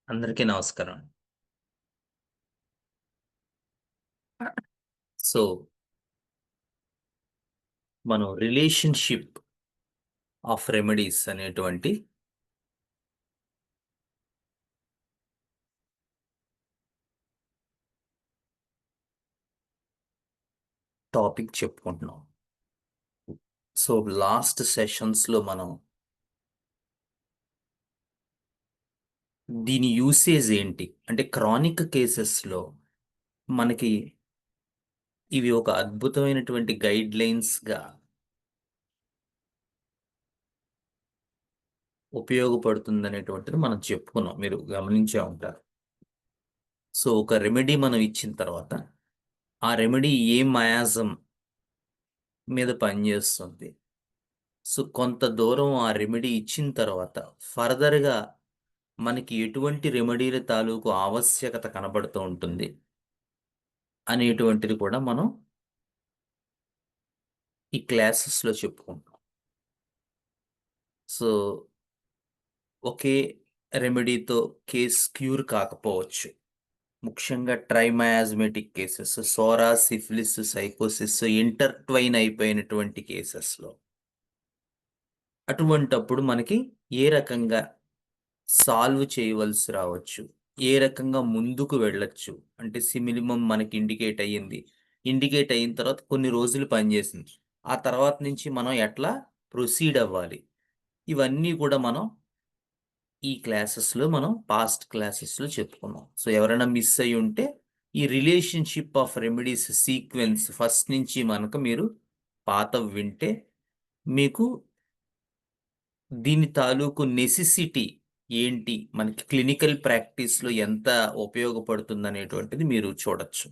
అందరికీ నమస్కారం. సో, మనం రిలేషన్‌షిప్ ఆఫ్ రెమెడీస్ అనేటువంటి టాపిక్ చెప్పుకుంటున్నాం. సో, లాస్ట్ సెషన్స్‌లో మనం దీని యూసేజ్ ఏంటి? అంటే క్రానిక్ కేసెస్‌లో మనకి ఇవి ఒక అద్భుతమైనటువంటి గైడ్‌లైన్స్‌గా ఉపయోగపడుతుందనేటువంటిది మనం చెప్పుకున్నాం. మీరు గమనించే ఉంటారు. సో, ఒక రెమెడీ మనం ఇచ్చిన తర్వాత, ఆ రెమెడీ ఏ మయాజం మీద పనిచేస్తుంది? సో, కొంత దూరం ఆ రెమెడీ ఇచ్చిన తర్వాత ఫర్దర్‌గా మనకి ఎటువంటి రెమెడీల తాలూకు ఆవశ్యకత కనబడుతూ ఉంటుంది అనేటువంటిది కూడా మనం ఈ క్లాసెస్‌లో చెప్పుకుంటాం. సో, ఒకే రెమెడీతో కేస్ క్యూర్ కాకపోవచ్చు. ముఖ్యంగా ట్రైమయాస్మెటిక్ కేసెస్, సోరా, సిఫిలిస్, సైకోసిస్ ఇంటర్‌ట్వైన్ అయిపోయినటువంటి కేసెస్‌లో. అటువంటప్పుడు మనకి ఏ రకంగా సాల్వ్ చేయవలసి రావచ్చు. ఏ రకంగా ముందుకు వెళ్ళొచ్చు. అంటే మినిమమ్ మనకి ఇండికేట్ అయ్యింది. ఇండికేట్ అయిన తర్వాత కొన్ని రోజులు పనిచేసింది. ఆ తర్వాత నుంచి మనం ఎట్లా ప్రొసీడ్ అవ్వాలి. ఇవన్నీ కూడా మనం ఈ క్లాసెస్‌లో మనం పాస్ట్ క్లాసెస్‌లో చెప్పుకున్నాం. సో, ఎవరైనా మిస్ అయ్యుంటే ఈ relationship of remedies sequence first నుంచి మనకు మీరు పాతవి వింటే మీకు దీని తాలూకు నెసెసిటీ ఏంటి? మనకి క్లినికల్ ప్రాక్టీస్‌లో ఎంత ఉపయోగపడుతుందనేటువంటిది మీరు చూడొచ్చు.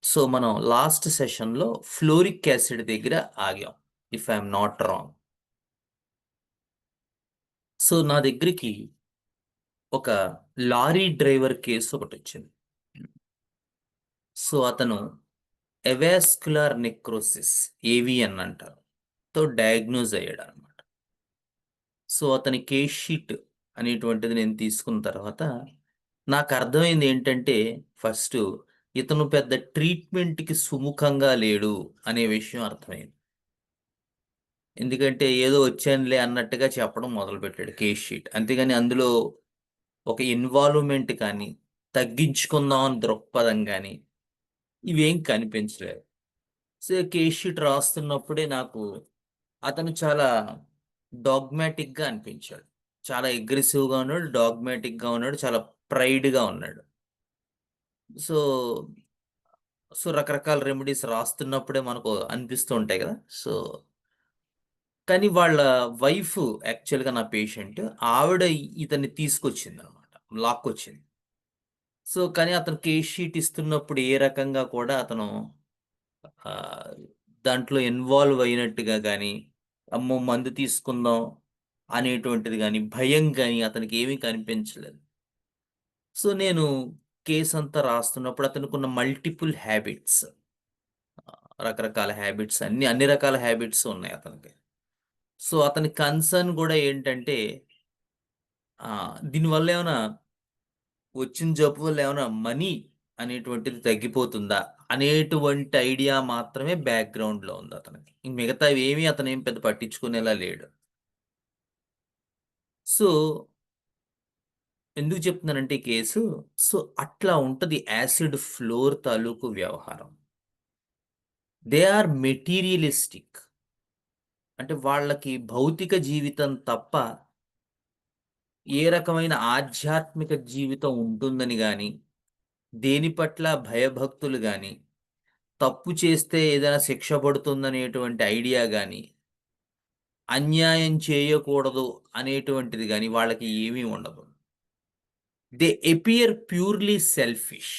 సో, మనం లాస్ట్ సెషన్‌లో ఫ్లోరిక్ యాసిడ్ దగ్గర ఆగాం. If I am not wrong. So, నా దగ్గరికి ఒక లారీ డ్రైవర్ కేస్ ఒకటొచ్చింది. సో, అతను అవాస్క్యులర్ నెక్రోసిస్ ఏవిఎన్ అంటారు. తో డయాగ్నోస్ అయ్యాడనమాట. సో, అతని కేస్ షీట్ అనేటువంటిది నేను తీసుకున్న తర్వాత, నాకర్థమైంది ఏంటంటే, ఫస్టు ఇతను పెద్ద ట్రీట్‌మెంట్‌కి సుముఖంగా లేడు అనే విషయం అర్థమైంది. ఎందుకంటే, ఏదో వచ్చానులే అన్నట్టుగా చెప్పడం మొదలుపెట్టాడు కేస్ షీట్. అంతేగాని అందులో ఒక ఇన్వాల్వ్‌మెంట్ కానీ, తగ్గించుకుందాం అని దృక్పథం గాని, ఇవేం కనిపించలేదు. సో, కేస్ షీట్ రాస్తున్నప్పుడే నాకు అతను చాలా డాగ్మాటిక్‌గా అనిపించాడు. చాలా అగ్రెసివ్‌గా ఉన్నాడు. డాగ్మాటిక్‌గా ఉన్నాడు. చాలా ప్రైడ్‌గా ఉన్నాడు. సో, రకరకాల రెమెడీస్ రాస్తున్నప్పుడే మనకు అనిపిస్తూ ఉంటాయి గదా! సో, కానీ వాళ్ళ వైఫ్ యాక్చువల్‌గా నా పేషెంట్. ఆవిడ ఇతన్ని తీసుకొచ్చిందనమాట. లాక్కొచ్చింది. సో, కానీ అతను కేస్ షీట్ ఇస్తున్నప్పుడు ఏ రకంగా కూడా అతను ఆహ్, దాంట్లో ఇన్వాల్వ్ అయినట్టుగా గాని, అమ్మో! మందు తీసుకుందాం అనేటువంటిది గాని, భయం గాని అతనికి ఏమీ కనిపించలేదు. సో, నేను కేసంతా రాస్తున్నప్పుడు అతనికున్న మల్టిపుల్ హ్యాబిట్స్, రకరకాల హ్యాబిట్స్ అన్ని రకాల హ్యాబిట్స్ ఉన్నాయి అతనికి. సో, అతని కన్సర్న్ గూడా ఏంటంటే దీనివల్ల ఏమైనా వచ్చిన జబ్బు వల్ల ఏమైనా మనీ అనేటువంటిది తగ్గిపోతుందా? అనేటువంటి ఐడియా మాత్రమే బ్యాక్‌గ్రౌండ్‌లో ఉంది అతనికి. మిగతావేమి అతనేం పెద్ద పట్టించుకునేలా లేడు. సో, ఎందుకు చెప్తున్నానంటే ఈ కేసు, సో, అట్లా ఉంటది యాసిడ్ ఫ్లోర్ తాలూకు వ్యవహారం. They are materialistic. అంటే వాళ్ళకి భౌతిక జీవితం తప్ప ఏ రకమైన ఆధ్యాత్మిక జీవితం ఉంటుందని గాని, దేని పట్ల భయభక్తులు గాని, తప్పు చేస్తే ఏదైనా శిక్ష పడుతుందనేటువంటి ఐడియా గాని, అన్యాయం చేయకూడదు అనేటువంటిది గాని వాళ్ళకి ఏమీ ఉండదు. They appear purely selfish.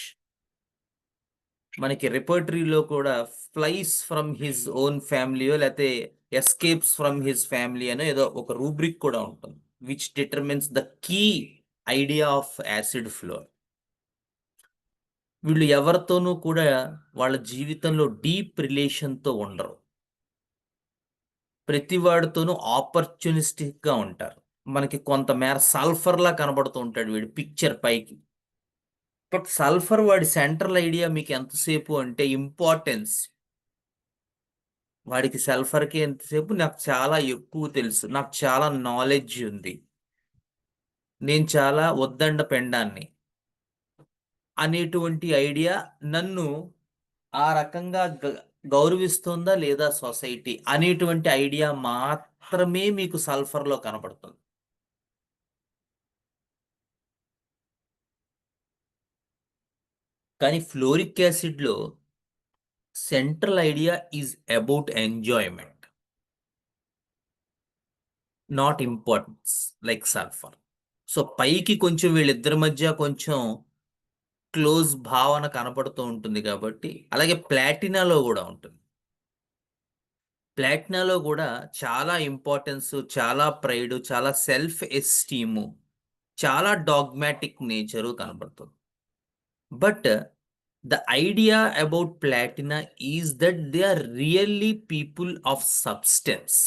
మనకి రిపర్టరీలో కూడా 'ఫ్లైస్ ఫ్రమ్ హిస్ ఓన్ ఫ్యామిలీయో' లేతే 'ఎస్కేప్స్ ఫ్రమ్ హిస్ ఫ్యామిలీ' అనో ఏదో ఒక రూబ్రిక్ కూడా ఉంటుంది. Which determines the key idea of acid fluor. వీళ్ళు ఎవరితోనూ కూడా వాళ్ళ జీవితంలో డీప్ రిలేషన్‌తో ఉండరు. ప్రతి వాడితోనూ ఆపర్చునిస్టిక్‌గా ఉంటారు. మనకి కొంతమేర సల్ఫర్‌లా కనబడుతూ ఉంటాడు వీడు పిక్చర్ పైకి. బట్ సల్ఫర్ వాడి సెంట్రల్ ఐడియా మీకు ఎంతసేపు అంటే ఇంపార్టెన్స్. వాడికి సల్ఫర్‌కి ఎంతసేపు నాకు చాలా ఎక్కువ తెలుసు. నాకు చాలా నాలెడ్జ్ ఉంది. నేను చాలా ఉద్దండ పెండాన్ని అనేటువంటి ఐడియా నన్ను ఆ రకంగా గౌరవిస్తుందా లేదా సొసైటీ అనేటువంటి ఐడియా మాత్రమే మీకు సల్ఫర్‌లో కనపడుతుంది. కానీ ఫ్లోరిక్ యాసిడ్‌లో central idea is about enjoyment. Not importance like sulphur. So, పైకి కొంచెం వీళ్ళిద్దరి మధ్య కొంచెం క్లోజ్ భావన కనపడుతూ ఉంటుంది కాబట్టి, అలాగే ప్లాటినాలో గూడా ఉంటుంది. ప్లాటినాలో గూడా చాలా ఇంపార్టెన్సు, చాలా ప్రైడు, చాలా సెల్ఫ్ ఎస్టీము, చాలా డాగ్మాటిక్ నేచరు కనపడుతుంది. But the idea about platina is that they are really people of substance.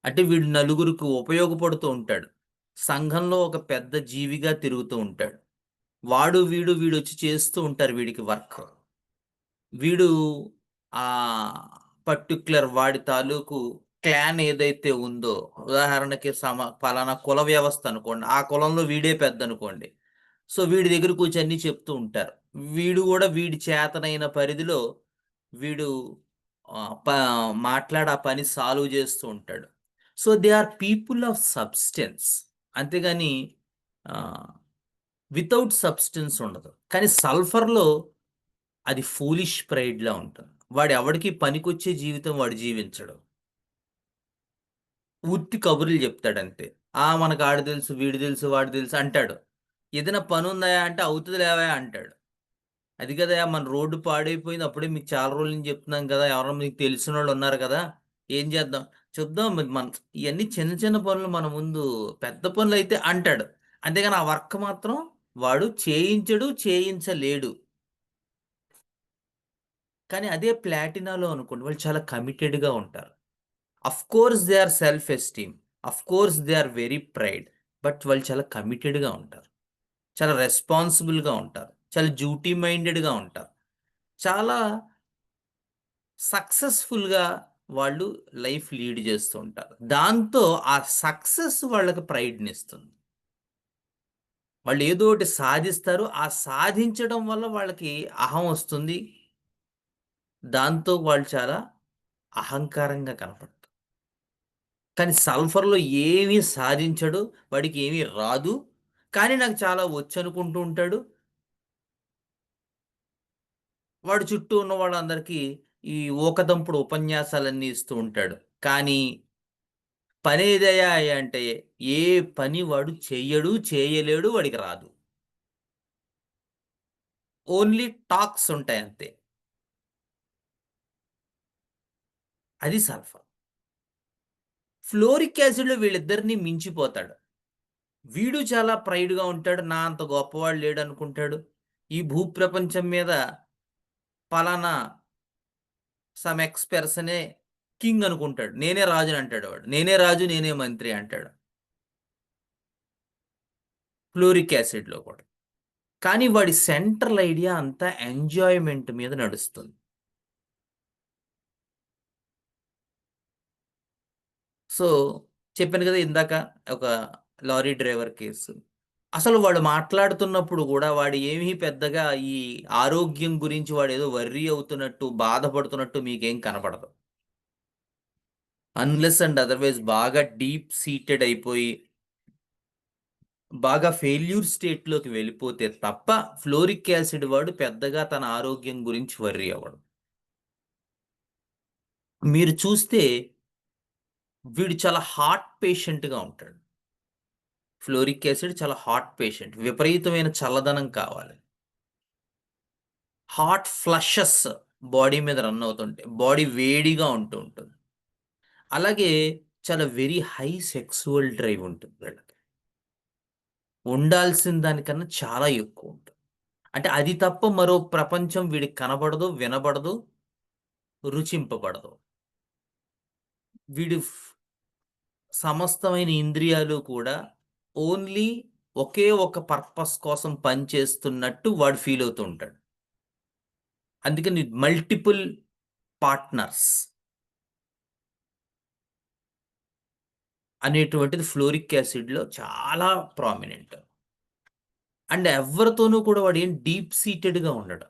అంటే వీడు నలుగురికి ఉపయోగపడుతూ ఉంటాడు. సంఘంలో ఒక పెద్ద జీవిగా తిరుగుతూ ఉంటాడు. వీడొచ్చి చేస్తూ ఉంటారు వీడికి వర్క్. వీడు పర్టిక్యులర్ వాడి తాలూకు క్లాన్ ఏదైతే ఉందో, ఉదాహరణకి పలానా కుల వ్యవస్థ అనుకోండి. ఆ కులంలో వీడే పెద్దనుకోండి. సో, వీడి దగ్గర కూర్చొని అన్నీ చెప్తూ ఉంటారు. వీడు గూడా వీడి చేతనైన పరిధిలో వీడు మాట్లాడి ఆ పని సాల్వ్ చేస్తూ ఉంటాడు. So, they are people of substance. అంతేగాని ఆహ్, వితౌట్ సబ్‌స్టెన్స్ ఉండదు. కానీ సల్ఫర్‌లో అది ఫూలిష్ ప్రైడ్‌లా ఉంటుంది. వాడెవడికి పనికొచ్చే జీవితం వాడు జీవించడు. ఉత్తి కబుర్లు చెప్తాడంతే. మనకు ఆడు తెలుసు, వీడు తెలుసు, వాడు తెలుసు అంటాడు. ఏదైనా పనుందాయా అంటే అవుతది లేవయ్య అంటాడు. అది కదయ్యా మన రోడ్డు పాడైపోయింది. అప్పుడే మీకు చాలా రోజుల నుంచి చెప్తున్నాం కదా! ఎవరైనా మీకు తెలిసినోళ్ళు ఉన్నారు కదా! ఏం చేద్దాం? చూద్దాం మరి ఇయన్నీ చిన్న చిన్న పనులు మన ముందు పెద్ద పనులైతే అంటాడు. అంతేగాని ఆ వర్క్ మాత్రం వాడు చేయించడు, చేయించలేడు. కానీ అదే ప్లాటినాలో అనుకోండి వాళ్ళు చాలా కమిటెడ్‌గా ఉంటారు. Of course they are self esteem. Of course they are very pride. But వాళ్ళు చాలా కమిటెడ్‌గా ఉంటారు. చాలా రెస్పాన్సిబుల్‌గా ఉంటారు. చాలా డ్యూటీ మైండెడ్‌గా ఉంటారు. చాలా సక్సెస్‌ఫుల్‌గా వాళ్ళు లైఫ్ లీడ్ చేస్తూ ఉంటారు. దాంతో ఆ సక్సెస్ వాళ్ళకి ప్రైడ్‌నిస్తుంది. వాళ్ళు ఏదో ఒకటి సాధిస్తారు. ఆ సాధించడం వల్ల వాళ్ళకి అహం వస్తుంది. దాంతో వాళ్ళు చాలా అహంకారంగా కనపడతారు. కానీ సల్ఫర్‌లో ఏమీ సాధించడు. వాడికి ఏమీ రాదు. కానీ నాకు చాలా వచ్చనుకుంటూ ఉంటాడు. వాడి చుట్టూ ఉన్న వాళ్ళందరికీ ఈ ఊకదంపుడు ఉపన్యాసాలన్నీ ఇస్తూ ఉంటాడు. కానీ పనేదయ్యా అంటే ఏ పని వాడు చెయ్యడు, చేయలేడు, వాడికి రాదు. ఓన్లీ టాక్స్ ఉంటాయంతే. అది సల్ఫర్. ఫ్లోరిక్ యాసిడ్‌లో వీళ్ళిద్దరిని మించిపోతాడు. వీడు చాలా ప్రైడ్‌గా ఉంటాడు. నా అంత గొప్పవాడు లేడనుకుంటాడు. ఈ భూప్రపంచం మీద పలానా సమ్ ఎక్స్ పర్సనే కింగ్ అనుకుంటాడు. నేనే రాజుని అంటాడు వాడు. నేనే రాజు, నేనే మంత్రి అంటాడు. ఫ్లోరిక్ యాసిడ్‌లో కూడా. కానీ వాడి సెంట్రల్ ఐడియా అంతా ఎంజాయ్‌మెంట్ మీద నడుస్తుంది. సో, చెప్పాను కదా ఇందాక ఒక లారీ డ్రైవర్ కేసు. అసలు వాడు మాట్లాడుతున్నప్పుడు గూడా వాడు ఏమీ పెద్దగా ఈ ఆరోగ్యం గురించి వాడేదో వర్రీ అవుతున్నట్టు, బాధపడుతున్నట్టు మీకేం కనపడదు. అన్‌లెస్ అండ్ అదర్‌వైస్ బాగా డీప్ సీటెడ్ అయిపోయి, బాగా ఫెయిల్యూర్ స్టేట్‌లోకి వెళ్ళిపోతే తప్ప ఫ్లోరిక్ యాసిడ్ వాడు పెద్దగా తన ఆరోగ్యం గురించి వర్రీ అవ్వడు. మీరు చూస్తే వీడు చాలా హార్ట్ పేషెంట్‌గా ఉంటాడు. ఫ్లోరిక్ యాసిడ్ చాలా హార్ట్ పేషెంట్. విపరీతమైన చల్లదనం కావాలి. హాట్ ఫ్లషెస్ బాడీ మీద రన్ అవుతుంటాయి. బాడీ వేడిగా ఉంటూ ఉంటుంది. అలాగే చాలా వెరీ హై సెక్సువల్ డ్రైవ్ ఉంటుంది వీళ్ళకి. ఉండాల్సిన దానికన్నా చాలా ఎక్కువ ఉంటుంది. అంటే అది తప్ప మరో ప్రపంచం వీడికి కనబడదు, వినబడదు, రుచింపబడదు. వీడు సమస్తమైన ఇంద్రియాలు కూడా ఓన్లీ ఒకే ఒక పర్పస్ కోసం పనిచేస్తున్నట్టు వాడు ఫీల్ అవుతూ ఉంటాడు. అందుకని మల్టిపుల్ పార్ట్నర్స్ అనేటువంటిది ఫ్లోరిక్ యాసిడ్లో చాలా ప్రామినెంట్. అండ్ ఎవరితోనూ కూడా వాడు ఏం డీప్ సీటెడ్గా ఉండడు.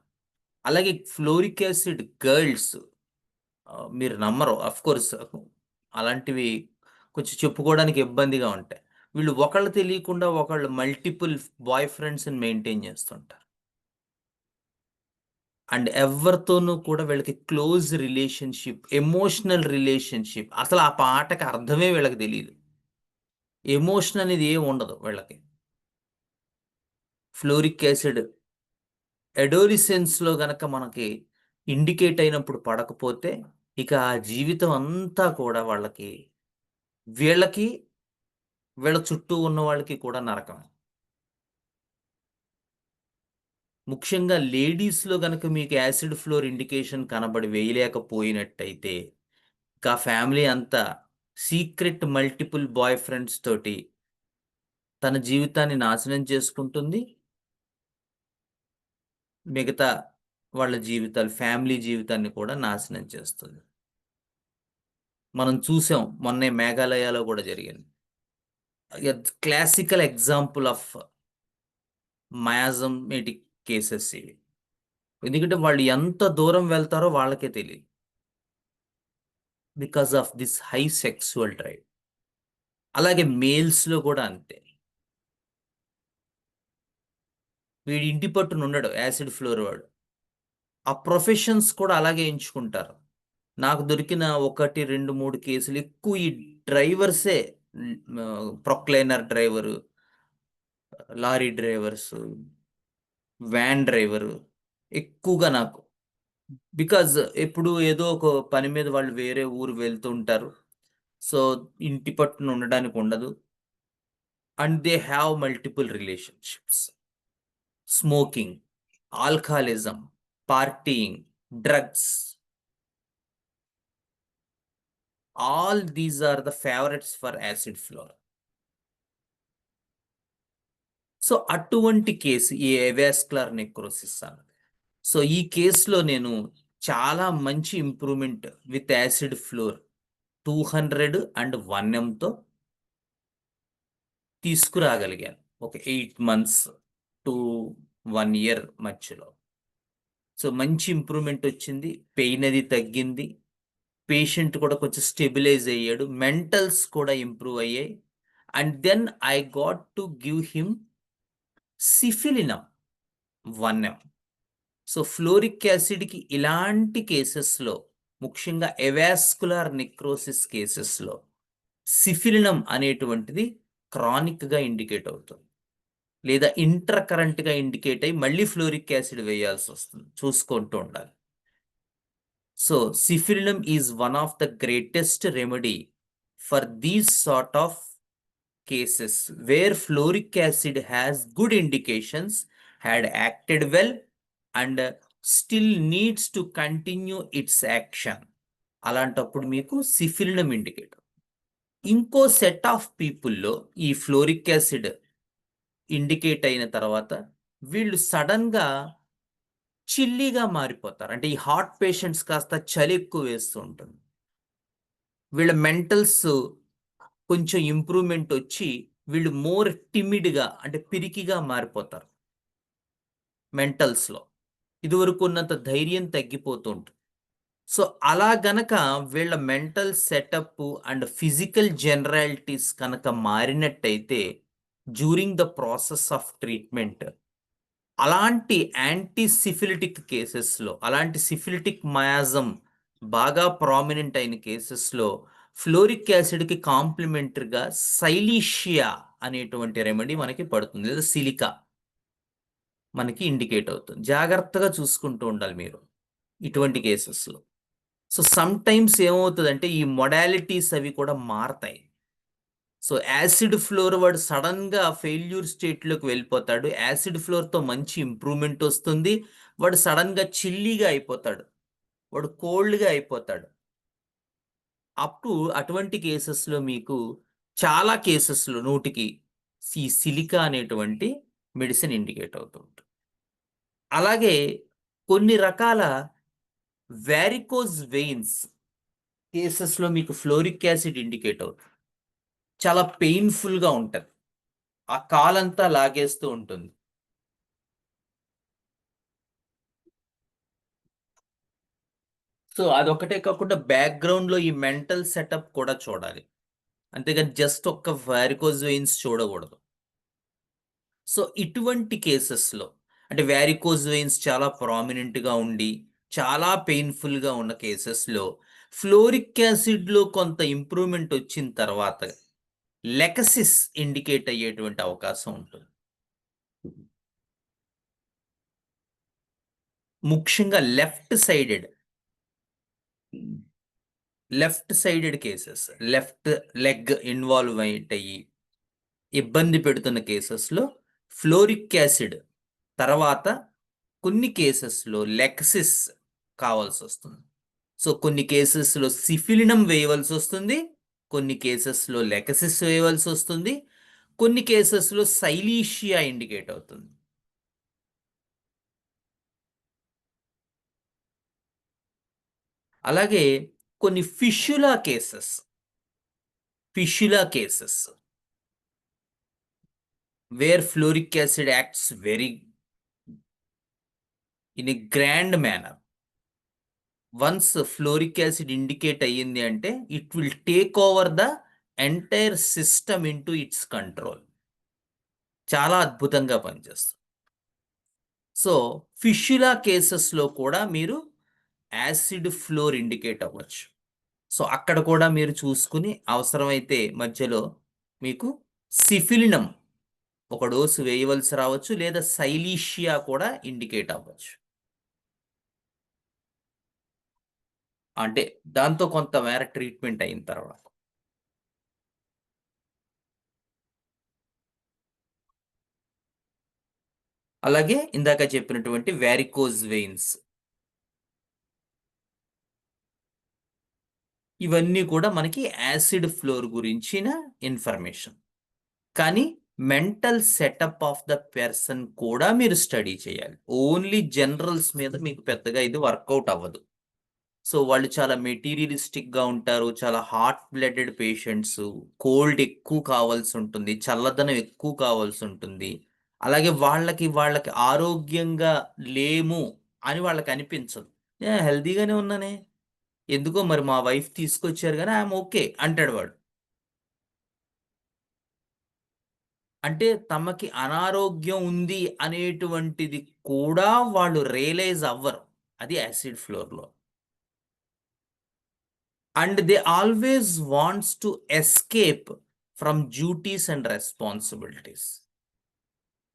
అలాగే ఫ్లోరిక్ యాసిడ్ గర్ల్స్, మీరు నమ్మరు, అఫ్ కోర్స్ అలాంటివి కొంచెం చెప్పుకోవడానికి ఇబ్బందిగా ఉంటాయి. వీళ్ళు ఒకళ్ళు తెలియకుండా ఒకళ్ళు మల్టిపుల్ బాయ్ ఫ్రెండ్స్ని మెయింటైన్ చేస్తుంటారు. అండ్ ఎవరితోనూ కూడా వీళ్ళకి క్లోజ్ రిలేషన్షిప్, ఎమోషనల్ రిలేషన్షిప్, అసలు ఆ పాటకి అర్థమే వీళ్ళకి తెలియదు. ఎమోషన్ అనేది ఏమి ఉండదు వీళ్ళకి. ఫ్లోరిక్ యాసిడ్ అడోలిసెన్స్లో గనక మనకి ఇండికేట్ అయినప్పుడు పడకపోతే ఇక ఆ జీవితం అంతా కూడా వాళ్ళకి, వీళ్ళకి, వీళ్ళ చుట్టూ ఉన్న వాళ్ళకి కూడా నరకం. ముఖ్యంగా లేడీస్లో గనక మీకు యాసిడ్ ఫ్లోర్ ఇండికేషన్ కనబడి వేయలేకపోయినట్టయితే ఇక ఫ్యామిలీ అంతా సీక్రెట్ మల్టిపుల్ బాయ్ ఫ్రెండ్స్ తోటి తన జీవితాన్ని నాశనం చేసుకుంటుంది. మిగతా వాళ్ళ జీవితాలు, ఫ్యామిలీ జీవితాన్ని కూడా నాశనం చేస్తుంది. మనం చూసాం, మొన్నే మేఘాలయలో కూడా జరిగింది. క్లాసికల్ ఎగ్జాంపుల్ ఆఫ్ మయాజమేటిక్ కేసెస్ ఇవి. ఎందుకంటే వాళ్ళు ఎంత దూరం వెళ్తారో వాళ్ళకే తెలియదు, because of this high sexual drive. అలాగే మేల్స్లో కూడా అంతే. వీడి ఇంటి పట్టున ఉండడు యాసిడ్ ఫ్లోర్ వాడు. ఆ ప్రొఫెషన్స్ కూడా అలాగే ఎంచుకుంటారు. నాకు దొరికిన 1, 2, 3 కేసులు ఎక్కువ ఈ డ్రైవర్సే. Proclainer driver, lorry drivers, van driver ఎక్కువగా నాకు. బికాజ్ ఎప్పుడు ఏదో ఒక పని మీద వాళ్ళు వేరే ఊరు వెళ్తూ ఉంటారు. సో ఇంటి పట్టున ఉండడానికి ఉండదు. And they have multiple relationships. Smoking, alcoholism, partying, drugs, all these are the favorites for acid floor. So అటువంటి కేసు ఈ అవస్కులర్ నెక్రోసిస్ అన్నది. సో ఈ కేసులో నేను చాలా మంచి improvement with acid fluor 200 and 1mతో తీసుకురాగలిగాను ఒక 8 months టు 1 year మధ్యలో. సో మంచి ఇంప్రూవ్మెంట్ వచ్చింది, పెయిన్ అది తగ్గింది, పేషెంట్ కూడా కొంచెం స్టెబిలైజ్ అయ్యాడు, మెంటల్స్ కూడా ఇంప్రూవ్ అయ్యాయి. And then I got to give him syphilinum 1m. So fluoric యాసిడ్కి ఇలాంటి కేసెస్లో, ముఖ్యంగా ఎవాస్కులర్ నెక్రోసిస్ కేసెస్లో సిఫిలినం అనేటువంటిది క్రానిక్గా ఇండికేట్ అవుతుంది, లేదా ఇంటర్ కరెంట్గా ఇండికేట్ అయ్యి మళ్ళీ ఫ్లోరిక్ యాసిడ్ వేయాల్సి వస్తుంది. చూసుకుంటూ ఉండాలి. So syphilinum is one of the greatest remedy for these sort of cases where floric acid has good indications, had acted well, and still needs to continue its action. అలాంటప్పుడు మీకు సిఫిలినం indicator. ఇంకో set of పీపుల్లో ఈ fluoric acid indicate అయిన తర్వాత వీళ్ళు సడన్గా చిల్లీగా మారిపోతారు. అంటే ఈ హార్ట్ పేషెంట్స్ కాస్త చలి ఎక్కువ వేస్తూ ఉంటుంది. వీళ్ళ మెంటల్స్ కొంచెం ఇంప్రూవ్మెంట్ వచ్చి వీళ్ళు మోర్ టిమిడ్గా, అంటే పిరికిగా మారిపోతారు. మెంటల్స్లో ఇదివరకు ఉన్నంత ధైర్యం తగ్గిపోతూ ఉంటుంది. సో అలా గనక వీళ్ళ mental setup and physical generalities కనుక మారినట్టయితే during the process of treatment, అలాంటి యాంటీ సిఫిలిటిక్ కేసెస్లో, అలాంటి సిఫిలిటిక్ మయాజం బాగా ప్రామినెంట్ అయిన కేసెస్లో ఫ్లోరిక్ యాసిడ్కి కాంప్లిమెంటరీగా సైలీషియా అనేటువంటి రెమెడీ మనకి పడుతుంది, లేదా సిలికా మనకి ఇండికేట్ అవుతుంది. జాగ్రత్తగా చూసుకుంటూ ఉండాలి మీరు ఇటువంటి కేసెస్లో. సో సమ్ టైమ్స్ ఏమవుతుందంటే ఈ మొడాలిటీస్ అవి కూడా మారతాయి. సో యాసిడ్ ఫ్లోర్ వాడు సడన్గా ఫెయిల్యూర్ స్టేట్లోకి వెళ్ళిపోతాడు, యాసిడ్ ఫ్లోర్తో మంచి ఇంప్రూవ్మెంట్ వస్తుంది, వాడు సడన్గా చిల్లీగా అయిపోతాడు, వాడు కోల్డ్గా అయిపోతాడు. అప్పుడు అటువంటి కేసెస్లో మీకు చాలా కేసెస్‌లో 100కి ఈ సిలికా అనేటువంటి మెడిసిన్ ఇండికేట్ అవుతూ ఉంటుంది. అలాగే కొన్ని రకాల వారికోజ్ వెయిన్స్ కేసెస్‌లో మీకు ఫ్లోరిక్ యాసిడ్ ఇండికేట్ అవుతుంది. చాలా పెయిన్‌ఫుల్‌గా ఉంటది. ఆ కాలంతా లాగేస్తూ ఉంటుంది. సో, అదొక్కటే కాకుండా బ్యాక్‌గ్రౌండ్‌లో ఈ మెంటల్ సెటప్ కూడా చూడాలి. అంతేగాని జస్ట్ ఒక్క వారికోజ్ వెయిన్స్ చూడకూడదు. సో, ఇటువంటి కేసెస్‌లో అంటే వారికోజ్ వెయిన్స్ చాలా ప్రామినెంట్‌గా ఉండి, చాలా పెయిన్‌ఫుల్‌గా ఉన్న కేసెస్‌లో ఫ్లోరిక్ యాసిడ్‌లో కొంత ఇంప్రూవ్‌మెంట్ వచ్చిన తర్వాత లెకసిస్ ఇండికేట్ అయ్యేటువంటి అవకాశం ఉంటుంది. ముఖ్యంగా left sided cases. Left leg involve అయ్యి ఇబ్బంది పెడుతున్న కేసెస్‌లో ఫ్లోరిక్ యాసిడ్ తర్వాత కొన్ని కేసెస్‌లో లెక్సిస్ కావాల్సొస్తుంది. సో, కొన్ని కేసెస్‌లో సిఫిలినం వేయవలసొస్తుంది. కొన్ని కేసెస్‌లో లెకసిస్ వేయవలసొస్తుంది. కొన్ని కేసెస్‌లో సైలీషియా ఇండికేట్ అవుతుంది. అలాగే కొన్ని fistula cases where fluoric acid acts very in a grand manner. Once fluoric acid indicate అయ్యింది అంటే it will take over the entire system into its control. చాలా అద్భుతంగా పనిచేస్తుంది. సో, ఫిషులా కేసెస్‌లో కూడా మీరు యాసిడ్ ఫ్లోర్ ఇండికేట్ అవ్వచ్చు. సో, అక్కడ కూడా మీరు చూసుకొని అవసరమైతే మధ్యలో మీకు సిఫిలినం ఒక డోసు వేయవలసి రావచ్చు. లేదా సైలీషియా కూడా ఇండికేట్ అవ్వచ్చు. అంటే దాంతో కొంత మేర ట్రీట్మెంట్ అయిన తర్వాత. అలాగే ఇందాక చెప్పినటువంటి వారికోజ్ వెయిన్స్ ఇవన్నీ కూడా మనకి యాసిడ్ ఫ్లోర్ గురించిన ఇన్ఫర్మేషన్. కానీ mental setup of the person కూడా మీరు స్టడీ చేయాలి. ఓన్లీ జనరల్స్ మీద మీకు పెద్దగా ఇది వర్కౌట్ అవ్వదు. సో, వాళ్ళు చాలా మెటీరియలిస్టిక్‌గా ఉంటారు. చాలా హాట్ బ్లడెడ్ పేషెంట్సు. కోల్డ్ ఎక్కువ కావాల్సుంటుంది. చల్లదనం ఎక్కువ కావాల్సుంటుంది. అలాగే వాళ్ళకి ఆరోగ్యంగా లేము అని వాళ్ళకనిపించదు. హెల్తీగానే ఉన్నానే. ఎందుకో మరి మా వైఫ్ తీసుకొచ్చారు గానీ ఐయామ్ ఓకే అంటాడు వాడు. అంటే తమకి అనారోగ్యం ఉంది అనేటువంటిది కూడా వాళ్ళు రియలైజ్ అవ్వరు. అది యాసిడ్ ఫ్లోర్‌లో. And they always wants to escape from duties and responsibilities.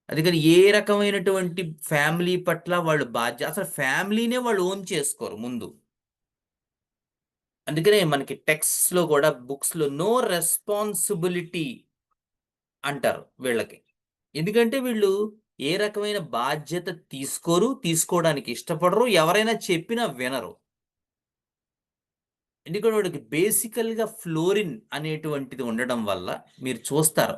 అందుకని ఏ రకమైనటువంటి ఫ్యామిలీ పట్ల వాళ్ళు అసలు ఫ్యామిలీనే వాళ్ళు ఓన్ చేసుకోరు ముందు. అందుకనే మనకి టెక్స్ట్స్‌లో కూడా బుక్స్‌లో నో రెస్పాన్సిబిలిటీ అంటారు వీళ్ళకి. ఎందుకంటే వీళ్ళు ఏ రకమైన బాధ్యత తీసుకోరు, తీసుకోవడానికి ఇష్టపడరు. ఎవరైనా చెప్పినా వినరు. ఎందుకంటే వాడికి బేసికల్‌గా ఫ్లోరిన్ అనేటువంటిది ఉండడం వల్ల మీరు చూస్తారు.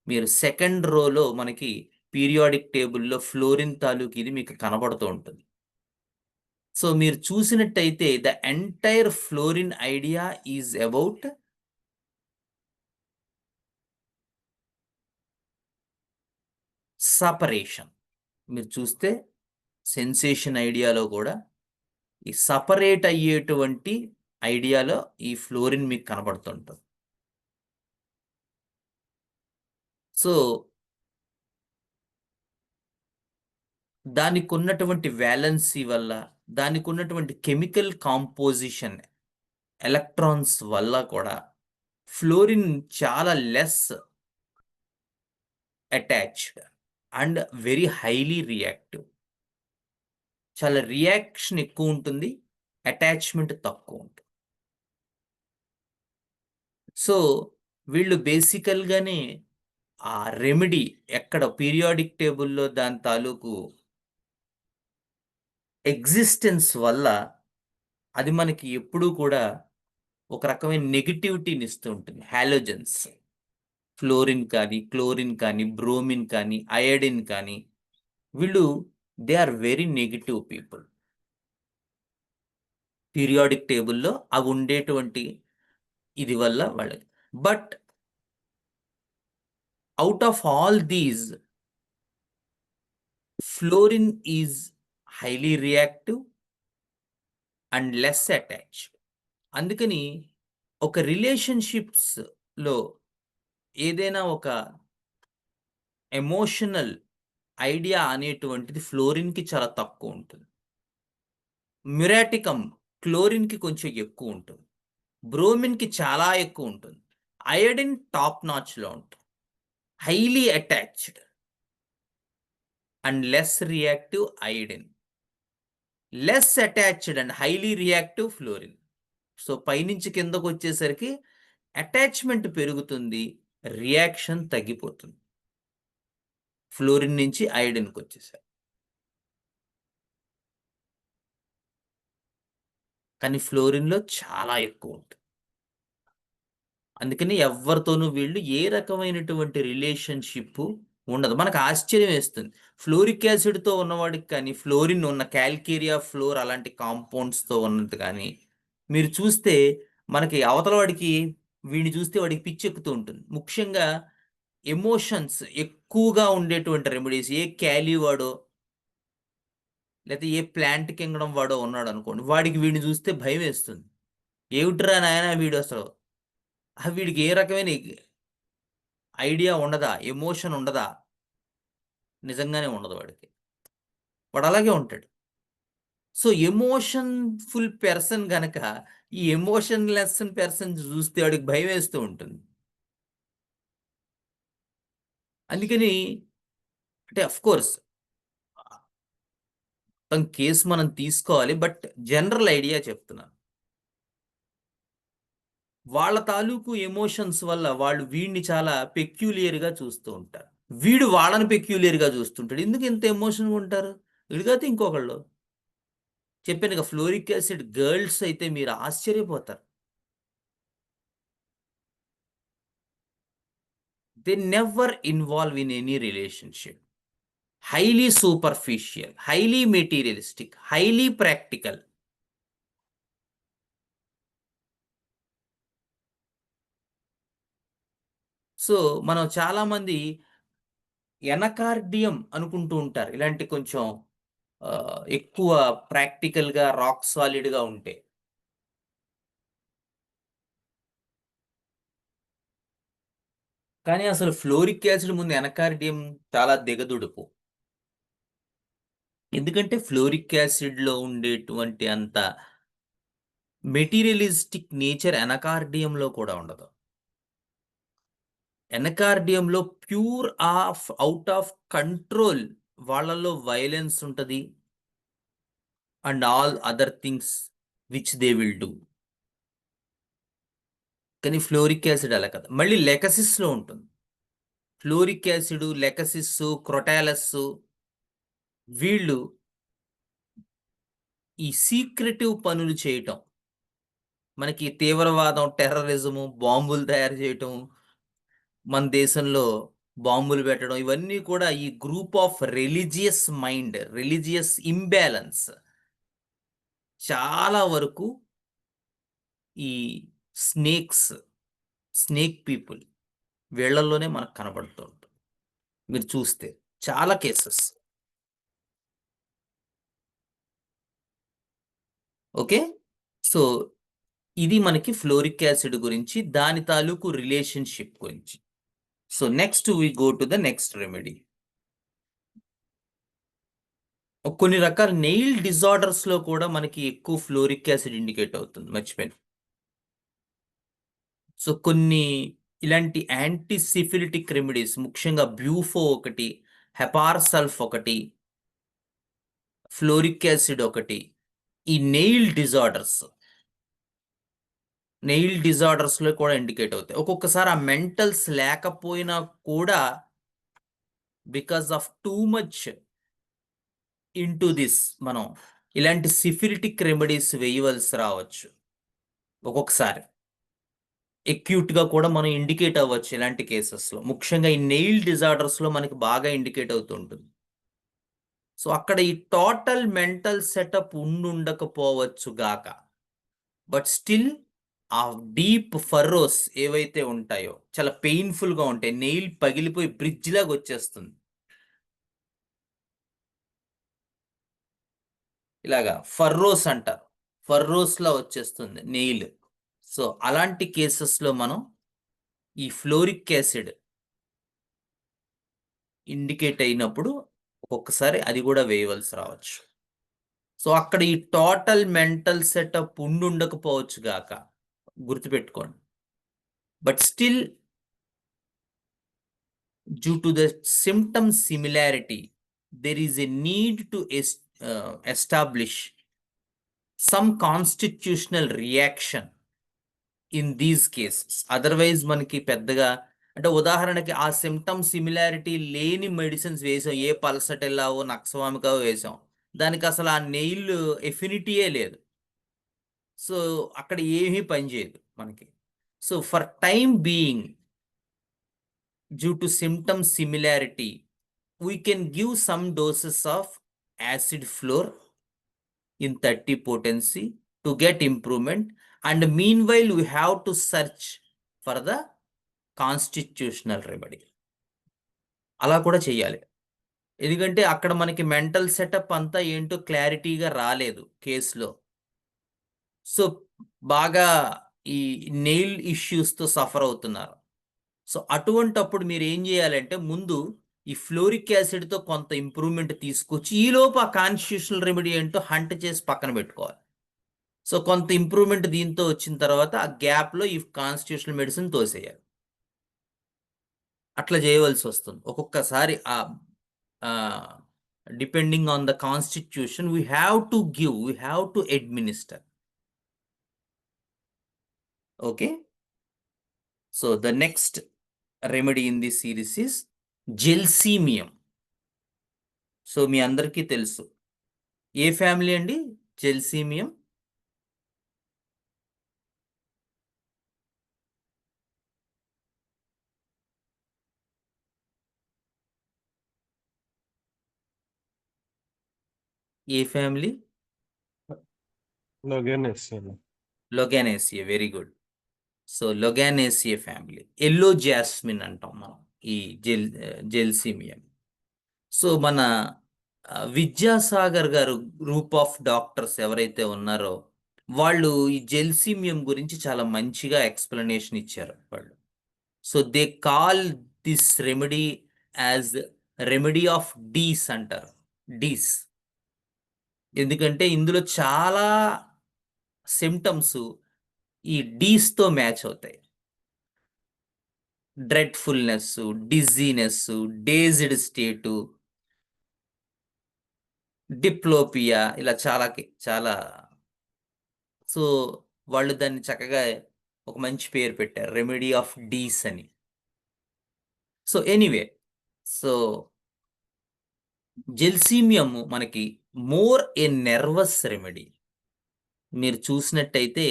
మీరు సెకండ్ రోలో మనకి పీరియాడిక్ టేబుల్‌లో ఫ్లోరిన్ తాలూకు ఇది మీకు కనబడుతూ ఉంటుంది. సో, మీరు చూసినట్టయితే the entire fluorine idea is about separation. మీరు చూస్తే సెన్సేషన్ ఐడియాలో కూడా ఈ సెపరేట్ అయ్యేటువంటి ఐడియాలో ఈ ఫ్లోరిన్ మీకు కనబడుతుంటది. సో, దానికున్నటువంటి వాలెన్సీ వల్ల, దానికున్నటువంటి కెమికల్ కాంపోజిషన్, ఎలక్ట్రాన్స్ వల్ల కూడా ఫ్లోరిన్ చాలా less attached and very highly reactive. చాలా రియాక్షన్ ఎక్కువుంటుంది. అటాచ్‌మెంట్ తక్కువుంటుంది. సో, వీళ్ళు బేసికల్‌గానే ఆ రెమెడీ ఎక్కడ పీరియాడిక్ టేబుల్‌లో దాని తాలూకు ఎగ్జిస్టెన్స్ వల్ల అది మనకి ఎప్పుడూ కూడా ఒక రకమైన నెగటివిటీనిస్తూ ఉంటుంది. హాలోజన్స్. ఫ్లోరిన్ కానీ, క్లోరిన్ కానీ, బ్రోమిన్ కానీ, అయోడిన్ కానీ, వీళ్ళు they are very negative people. Periodic టేబుల్‌లో అవి ఉండేటువంటి ఇది వల్ల వాళ్ళకి. But out of all these fluorine is highly reactive and less attached. అందుకని ఒక రిలేషన్‌షిప్స్‌లో ఏదైనా ఒక ఎమోషనల్ ఐడియా అనేటువంటిది ఫ్లోరిన్‌కి చాలా తక్కువుంటుంది. మ్యురాటికమ్ క్లోరిన్‌కి కొంచెం ఎక్కువుంటుంది. బ్రోమిన్‌కి చాలా ఎక్కువుంటుంది. అయోడిన్ టాప్ నాచ్‌లో ఉంటుంది. Highly attached and less reactive iodine. Less attached and highly reactive fluorine. So, పైనుంచి కిందకొచ్చేసరికి అటాచ్‌మెంట్ పెరుగుతుంది. రియాక్షన్ తగ్గిపోతుంది. ఫ్లోరిన్ నుంచి అయోడిన్‌కొచ్చేసారు. కానీ ఫ్లోరిన్‌లో చాలా ఎక్కువుంటుంది. అందుకని ఎవ్వరితోనూ వీళ్ళు ఏ రకమైనటువంటి రిలేషన్‌షిప్పు ఉండదు. మనకు ఆశ్చర్యం వేస్తుంది. ఫ్లోరిక్ యాసిడ్‌తో ఉన్నవాడికి కానీ, ఫ్లోరిన్ ఉన్న కాల్కేరియా ఫ్లోర్ అలాంటి కాంపౌండ్స్‌తో ఉన్నది కానీ, మీరు చూస్తే మనకి అవతల వాడికి వీడిని చూస్తే వాడికి పిచ్చెక్కుతూ ఉంటుంది. ముఖ్యంగా ఎమోషన్స్ ఎక్కువగా ఉండేటువంటి రెమెడీస్ ఏ క్యాలీ వాడో, లేతే ఏ ప్లాంట్ కింగ్డమ్ వాడో ఉన్నాడనుకోండి. వాడికి వీడిని చూస్తే భయమేస్తుంది. ఏమిట్రా నాయనా వీడసలు వీడికి ఏ రకమైన ఐడియా ఉండదా? ఎమోషన్ ఉండదా? నిజంగానే ఉండదు వాడికి. వాడు అలాగే ఉంటాడు. సో, ఎమోషన్‌ఫుల్ పెర్సన్ గనక ఈ ఎమోషన్‌లెస్ పెర్సన్ చూస్తే వాడికి భయమేస్తూ ఉంటుంది. అందుకని అంటే ఆఫ్‌కోర్స్ మొత్తం కేస్ మనం తీసుకోవాలి. బట్ జనరల్ ఐడియా చెప్తున్నాను. వాళ్ళ తాలూకు ఎమోషన్స్ వల్ల వాళ్ళు వీడిని చాలా పెక్యూలియర్‌గా చూస్తూ ఉంటారు. వీడు వాళ్ళని పెక్యూలియర్‌గా చూస్తుంటాడు. ఎందుకు ఇంత ఎమోషన్‌గా ఉంటారు? వీడు కాతే ఇంకొకళ్ళు. చెప్పానుగా ఫ్లోరిక్ యాసిడ్ గర్ల్స్ అయితే మీరు ఆశ్చర్యపోతారు. They never involve in any relationship. Highly superficial, highly materialistic, highly practical. So, మనం చాలామంది ఎనకార్డియం అనుకుంటూ ఉంటారు. ఇలాంటి కొంచెం ఎక్కువ ప్రాక్టికల్‌గా, రాక్ సాలిడ్‌గా ఉంటే. కానీ అసలు ఫ్లోరిక్ యాసిడ్ ముందు ఎనకార్డియం చాలా దిగదుడుపు. ఎందుకంటే ఫ్లోరిక్ యాసిడ్‌లో ఉండేటువంటి అంత మెటీరియలిస్టిక్ నేచర్ ఎనకార్డియంలో కూడా ఉండదు. ఎనకార్డియంలో ప్యూర్ ఔట్ ఆఫ్ కంట్రోల్ వాళ్ళలో వయలెన్స్ ఉంటది. And all other things which they will do. కానీ ఫ్లోరిక్ యాసిడ్ అలా కాదు. మళ్ళీ లెకసిస్‌లో ఉంటుంది. ఫ్లోరిక్ యాసిడ్, లెకసిస్, క్రొటాలస్ వీళ్ళు ఈ సీక్రెటివ్ పనులు చేయటం. మనకి తీవ్రవాదం, టెర్రరిజము, బాంబులు తయారు చేయటం, మన దేశంలో బాంబులు పెట్టడం ఇవన్నీ కూడా ఈ group of religious mind, religious imbalance చాలా వరకు ఈ స్నేక్స్, స్నేక్ పీపుల్ వీళ్ళల్లోనే మనకు కనబడుతూ ఉంటుంది. మీరు చూస్తే చాలా కేసెస్. ఓకే. సో, ఇది మనకి ఫ్లోరిక్ యాసిడ్ గురించి, దాని తాలూకు రిలేషన్‌షిప్ గురించి. So, next we go to the next remedy. కొన్ని రకాల నెయిల్ డిజార్డర్స్‌లో కూడా మనకి ఎక్కువ ఫ్లోరిక్ యాసిడ్ ఇండికేట్ అవుతుంది. మర్చిపోయాను. సో, కొన్ని ఇలాంటి యాంటీ సిఫిలిటిక్ రెమెడీస్ ముఖ్యంగా బ్యూఫో ఒకటి, హెపార్ సల్ఫ్ ఒకటి, ఫ్లోరిక్ యాసిడ్ ఒకటి. ఈ నెయిల్ డిజార్డర్స్‌లో కూడా ఇండికేట్ అవుతాయి. ఒక్కొక్కసారి ఆ మెంటల్స్ లేకపోయినా కూడా because of too much into this మనం ఇలాంటి సిఫిలిటిక్ రెమెడీస్ వేయవలసి రావచ్చు ఒక్కొక్కసారి. ఎక్యూట్గా కూడా మనం ఇండికేట్ అవ్వచ్చు ఇలాంటి కేసెస్లో. ముఖ్యంగా ఈ నెయిల్ డిజార్డర్స్లో మనకి బాగా ఇండికేట్ అవుతుంటుంది. సో అక్కడ ఈ టోటల్ మెంటల్ సెటప్ ఉండకపోవచ్చు గాక, బట్ స్టిల్ ఆ డీప్ ఫర్రోస్ ఏవైతే ఉంటాయో చాలా పెయిన్ఫుల్గా ఉంటాయి. నెయిల్ పగిలిపోయి బ్రిడ్జ్ లాగా వచ్చేస్తుంది, ఇలాగా ఫర్రోస్ అంటారు, ఫర్రోస్లా వచ్చేస్తుంది నెయిల్. సో అలాంటి కేసెస్లో మనం ఈ ఫ్లోరిక్ యాసిడ్ ఇండికేట్ అయినప్పుడు ఒక్కొక్కసారి అది కూడా వేయవలసి రావచ్చు. సో అక్కడ ఈ టోటల్ మెంటల్ సెటప్ ఉండకపోవచ్చు గాక, గుర్తుపెట్టుకోండి. But still due to the symptom similarity there is a need to establish some constitutional reaction in these cases. Otherwise మనకి పెద్దగా, అంటే ఉదాహరణకి ఆ సిమ్టమ్ సిమిలారిటీ లేని మెడిసిన్స్ వేసాం, ఏ పల్సటెల్లావో నక్సవామికావో వేసాం, దానికి అసలు ఆ నెయిల్ ఎఫినిటీయే లేదు. సో అక్కడ ఏమీ పనిచేయదు మనకి. So for time being, due to symptom similarity, we can give some doses of acid floor in 30 potency to get improvement, and meanwhile we have to search for the constitutional remedy. అలా కూడా చేయాలి, ఎందుకంటే అక్కడ మనకి mental setup అంతా ఏంటో క్లారిటీగా రాలేదు కేసులో. సో బాగా ఈ నెయిల్ ఇష్యూస్తో సఫర్ అవుతున్నారు. సో అటువంటప్పుడు మీరు ఏం చేయాలంటే ముందు ఈ ఫ్లోరిక్ యాసిడ్తో కొంత ఇంప్రూవ్మెంట్ తీసుకొచ్చి ఈలోపు ఆ కాన్స్టిట్యూషనల్ రెమెడీ ఏంటో హంట్ చేసి పక్కన పెట్టుకోవాలి. సో కొంత ఇంప్రూవ్మెంట్ దీంతో వచ్చిన తర్వాత ఆ గ్యాప్లో ఈ కాన్స్టిట్యూషనల్ మెడిసిన్ తోసేయాలి. అట్లా చేయవలసి వస్తుంది ఒక్కొక్కసారి. Depending on the constitution we have to give, we have to administer. Okay, so the next remedy in the series is gelsemium. So మీ అందరికీ తెలుసు ఏ ఫ్యామిలీ అండి జెల్సీమియం? ఏ family? Loganiaceae, very good. So loganiaceae family, yellow jasmine అంటాం మనం ఈ gelsemium. So మన విద్యాసాగర్ గారు గ్రూప్ ఆఫ్ డాక్టర్స్ ఎవరైతే ఉన్నారో వాళ్ళు ఈ జెల్సీమియం గురించి చాలా మంచిగా ఎక్స్ప్లెనేషన్ ఇచ్చారు వాళ్ళు. So they call this remedy as remedy of D's అంటారు, డీస్. ఎందుకంటే ఇందులో చాలా సిమ్టమ్స్ ఈ డీస్తో మ్యాచ్ అవుతాయి. డ్రెడ్ఫుల్నెస్, డిజీనెస్, డేజ్డ్ స్టేటు, డిప్లోపియా, ఇలా చాలా. సో వాళ్ళు దాన్ని చక్కగా ఒక మంచి పేరు పెట్టారు, రెమెడీ ఆఫ్ డీస్ అని. సో ఎనీవే, సో జెల్సీమియం మనకి మోర్ ఏ నెర్వస్ రెమెడీ. మీరు చూసినట్టయితే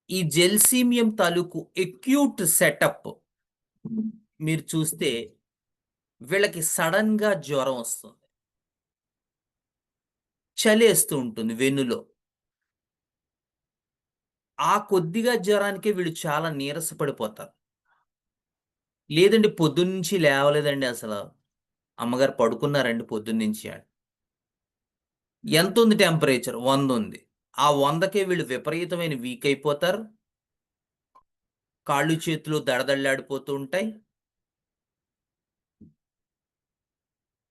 ఈ జెల్సీమియం తాలూకు ఎక్యూట్ సెటప్ మీరు చూస్తే వీళ్ళకి సడన్ గా జ్వరం వస్తుంది, చలేస్తూ ఉంటుంది వెన్నులో. ఆ కొద్దిగా జ్వరానికే వీళ్ళు చాలా నీరసపడిపోతారు. లేదండి పొద్దున్నుంచి లేవలేదండి, అసలు అమ్మగారు పడుకున్నారండి పొద్దున్నుంచి. ఎంత ఉంది టెంపరేచర్? 100 ఉంది. ఆ 100కే వీళ్ళు విపరీతమైన వీక్ అయిపోతారు, కాళ్ళు చేతులు దడదళ్ళాడిపోతూ ఉంటాయి,